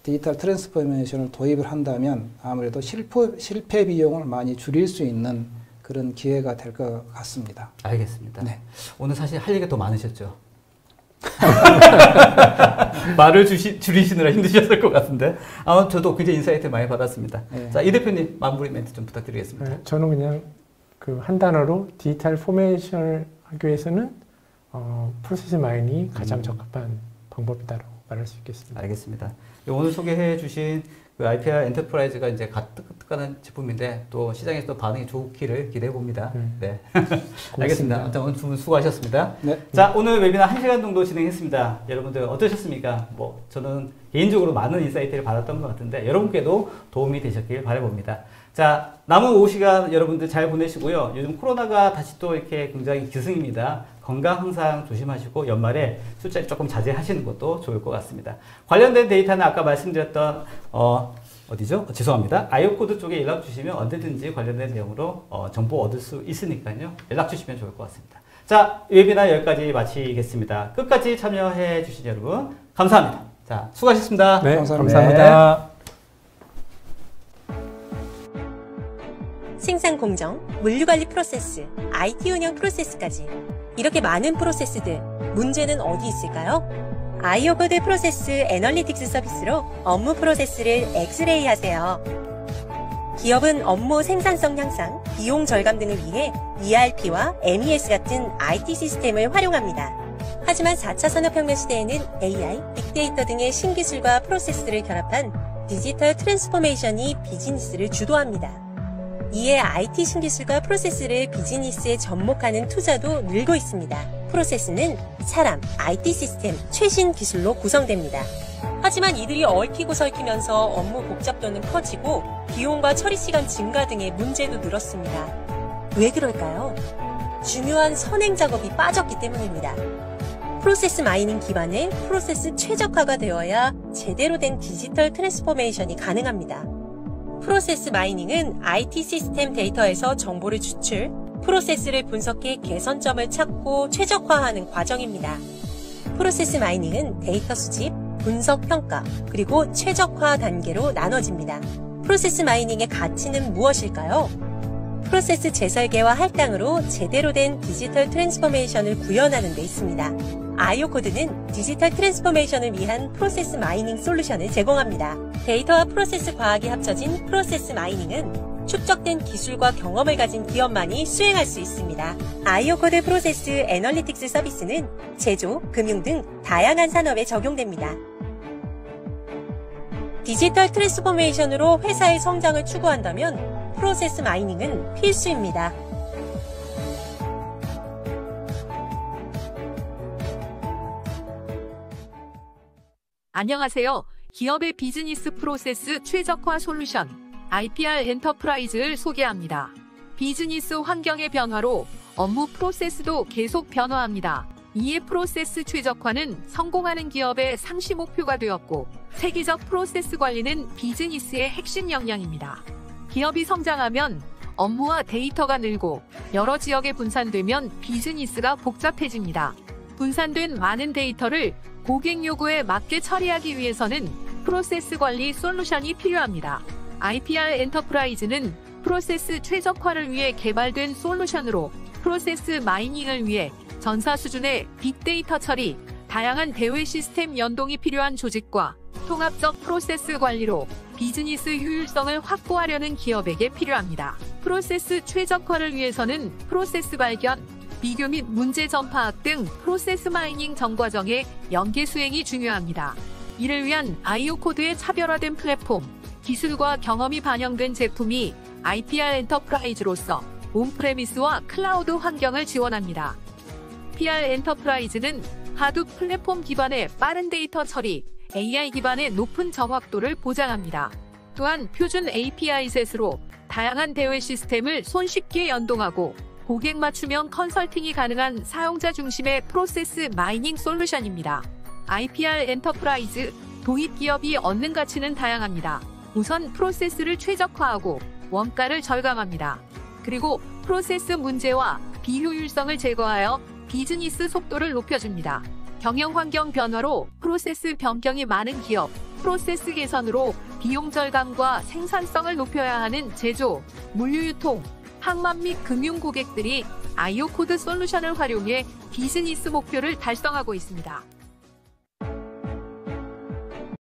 디지털 트랜스포메이션을 도입을 한다면 아무래도 실패 비용을 많이 줄일 수 있는 그런 기회가 될 것 같습니다. 알겠습니다. 네. 오늘 사실 할 얘기가 더 많으셨죠? 말을 줄이시느라 힘드셨을 것 같은데 아마 저도 굉장히 인사이트 많이 받았습니다. 네. 자, 이 대표님 마무리 멘트 좀 부탁드리겠습니다. 네, 저는 그냥 그 한 단어로 디지털 포메이션을 하기 위해서는 프로세스 마이닝이 가장 적합한 방법이다라고 말할 수 있겠습니다. 알겠습니다. 오늘 소개해 주신 그 IPR 엔터프라이즈가 이제 가뜩가는 제품인데 또 시장에서 또 반응이 좋기를 기대해 봅니다. 네. 알겠습니다. 아무튼 오늘 두 분 수고하셨습니다. 네. 자, 오늘 웨비나 1시간 정도 진행했습니다. 여러분들 어떠셨습니까? 뭐 저는 개인적으로 많은 인사이트를 받았던 것 같은데 여러분께도 도움이 되셨길 바라봅니다. 자, 남은 오후 시간 여러분들 잘 보내시고요. 요즘 코로나가 다시 또 이렇게 굉장히 기승입니다. 건강 항상 조심하시고 연말에 술자리 조금 자제하시는 것도 좋을 것 같습니다. 관련된 데이터는 아까 말씀드렸던 어디죠? 죄송합니다. 아이오코드 쪽에 연락 주시면 언제든지 관련된 내용으로 정보 얻을 수 있으니까요. 연락 주시면 좋을 것 같습니다. 자, 웨비나 여기까지 마치겠습니다. 끝까지 참여해 주신 여러분 감사합니다. 자, 수고하셨습니다. 네, 감사합니다. 감사합니다. 생산 공정, 물류관리 프로세스, IT 운영 프로세스까지 이렇게 많은 프로세스들, 문제는 어디 있을까요? 아이오코드 프로세스 애널리틱스 서비스로 업무 프로세스를 엑스레이 하세요. 기업은 업무 생산성 향상, 비용 절감 등을 위해 ERP와 MES 같은 IT 시스템을 활용합니다. 하지만 4차 산업혁명 시대에는 AI, 빅데이터 등의 신기술과 프로세스를 결합한 디지털 트랜스포메이션이 비즈니스를 주도합니다. 이에 IT 신기술과 프로세스를 비즈니스에 접목하는 투자도 늘고 있습니다. 프로세스는 사람, IT 시스템, 최신 기술로 구성됩니다. 하지만 이들이 얽히고 설키면서 업무 복잡도는 커지고 비용과 처리 시간 증가 등의 문제도 늘었습니다. 왜 그럴까요? 중요한 선행 작업이 빠졌기 때문입니다. 프로세스 마이닝 기반의 프로세스 최적화가 되어야 제대로 된 디지털 트랜스포메이션이 가능합니다. 프로세스 마이닝은 IT 시스템 데이터에서 정보를 추출, 프로세스를 분석해 개선점을 찾고 최적화하는 과정입니다. 프로세스 마이닝은 데이터 수집, 분석 평가, 그리고 최적화 단계로 나눠집니다. 프로세스 마이닝의 가치는 무엇일까요? 프로세스 재설계와 할당으로 제대로 된 디지털 트랜스포메이션을 구현하는 데 있습니다. 아이오코드는 디지털 트랜스포메이션을 위한 프로세스 마이닝 솔루션을 제공합니다. 데이터와 프로세스 과학이 합쳐진 프로세스 마이닝은 축적된 기술과 경험을 가진 기업만이 수행할 수 있습니다. 아이오코드 프로세스 애널리틱스 서비스는 제조, 금융 등 다양한 산업에 적용됩니다. 디지털 트랜스포메이션으로 회사의 성장을 추구한다면 프로세스 마이닝은 필수입니다. 안녕하세요. 기업의 비즈니스 프로세스 최적화 솔루션 IPR 엔터프라이즈를 소개합니다. 비즈니스 환경의 변화로 업무 프로세스도 계속 변화합니다. 이에 프로세스 최적화는 성공하는 기업의 상시 목표가 되었고 세계적 프로세스 관리는 비즈니스의 핵심 역량입니다. 기업이 성장하면 업무와 데이터가 늘고 여러 지역에 분산되면 비즈니스가 복잡해집니다. 분산된 많은 데이터를 고객 요구에 맞게 처리하기 위해서는 프로세스 관리 솔루션이 필요합니다. IPR 엔터프라이즈는 프로세스 최적화를 위해 개발된 솔루션으로 프로세스 마이닝을 위해 전사 수준의 빅데이터 처리, 다양한 대외 시스템 연동이 필요한 조직과 통합적 프로세스 관리로 비즈니스 효율성을 확보하려는 기업에게 필요합니다. 프로세스 최적화를 위해서는 프로세스 발견, 비교 및 문제 점 파악 등 프로세스 마이닝 전 과정의 연계 수행이 중요합니다. 이를 위한 아이오코드의 차별화된 플랫폼, 기술과 경험이 반영된 제품이 IPR 엔터프라이즈로서 온프레미스와 클라우드 환경을 지원합니다. PR 엔터프라이즈는 하둡 플랫폼 기반의 빠른 데이터 처리, AI 기반의 높은 정확도를 보장합니다. 또한 표준 API 셋으로 다양한 대외 시스템을 손쉽게 연동하고 고객 맞춤형 컨설팅이 가능한 사용자 중심의 프로세스 마이닝 솔루션입니다. IPR 엔터프라이즈 도입 기업이 얻는 가치는 다양합니다. 우선 프로세스를 최적화하고 원가를 절감합니다. 그리고 프로세스 문제와 비효율성을 제거하여 비즈니스 속도를 높여줍니다. 경영 환경 변화로 프로세스 변경이 많은 기업, 프로세스 개선으로 비용 절감과 생산성을 높여야 하는 제조, 물류 유통, 항만 및 금융 고객들이 IO 코드 솔루션을 활용해 비즈니스 목표를 달성하고 있습니다.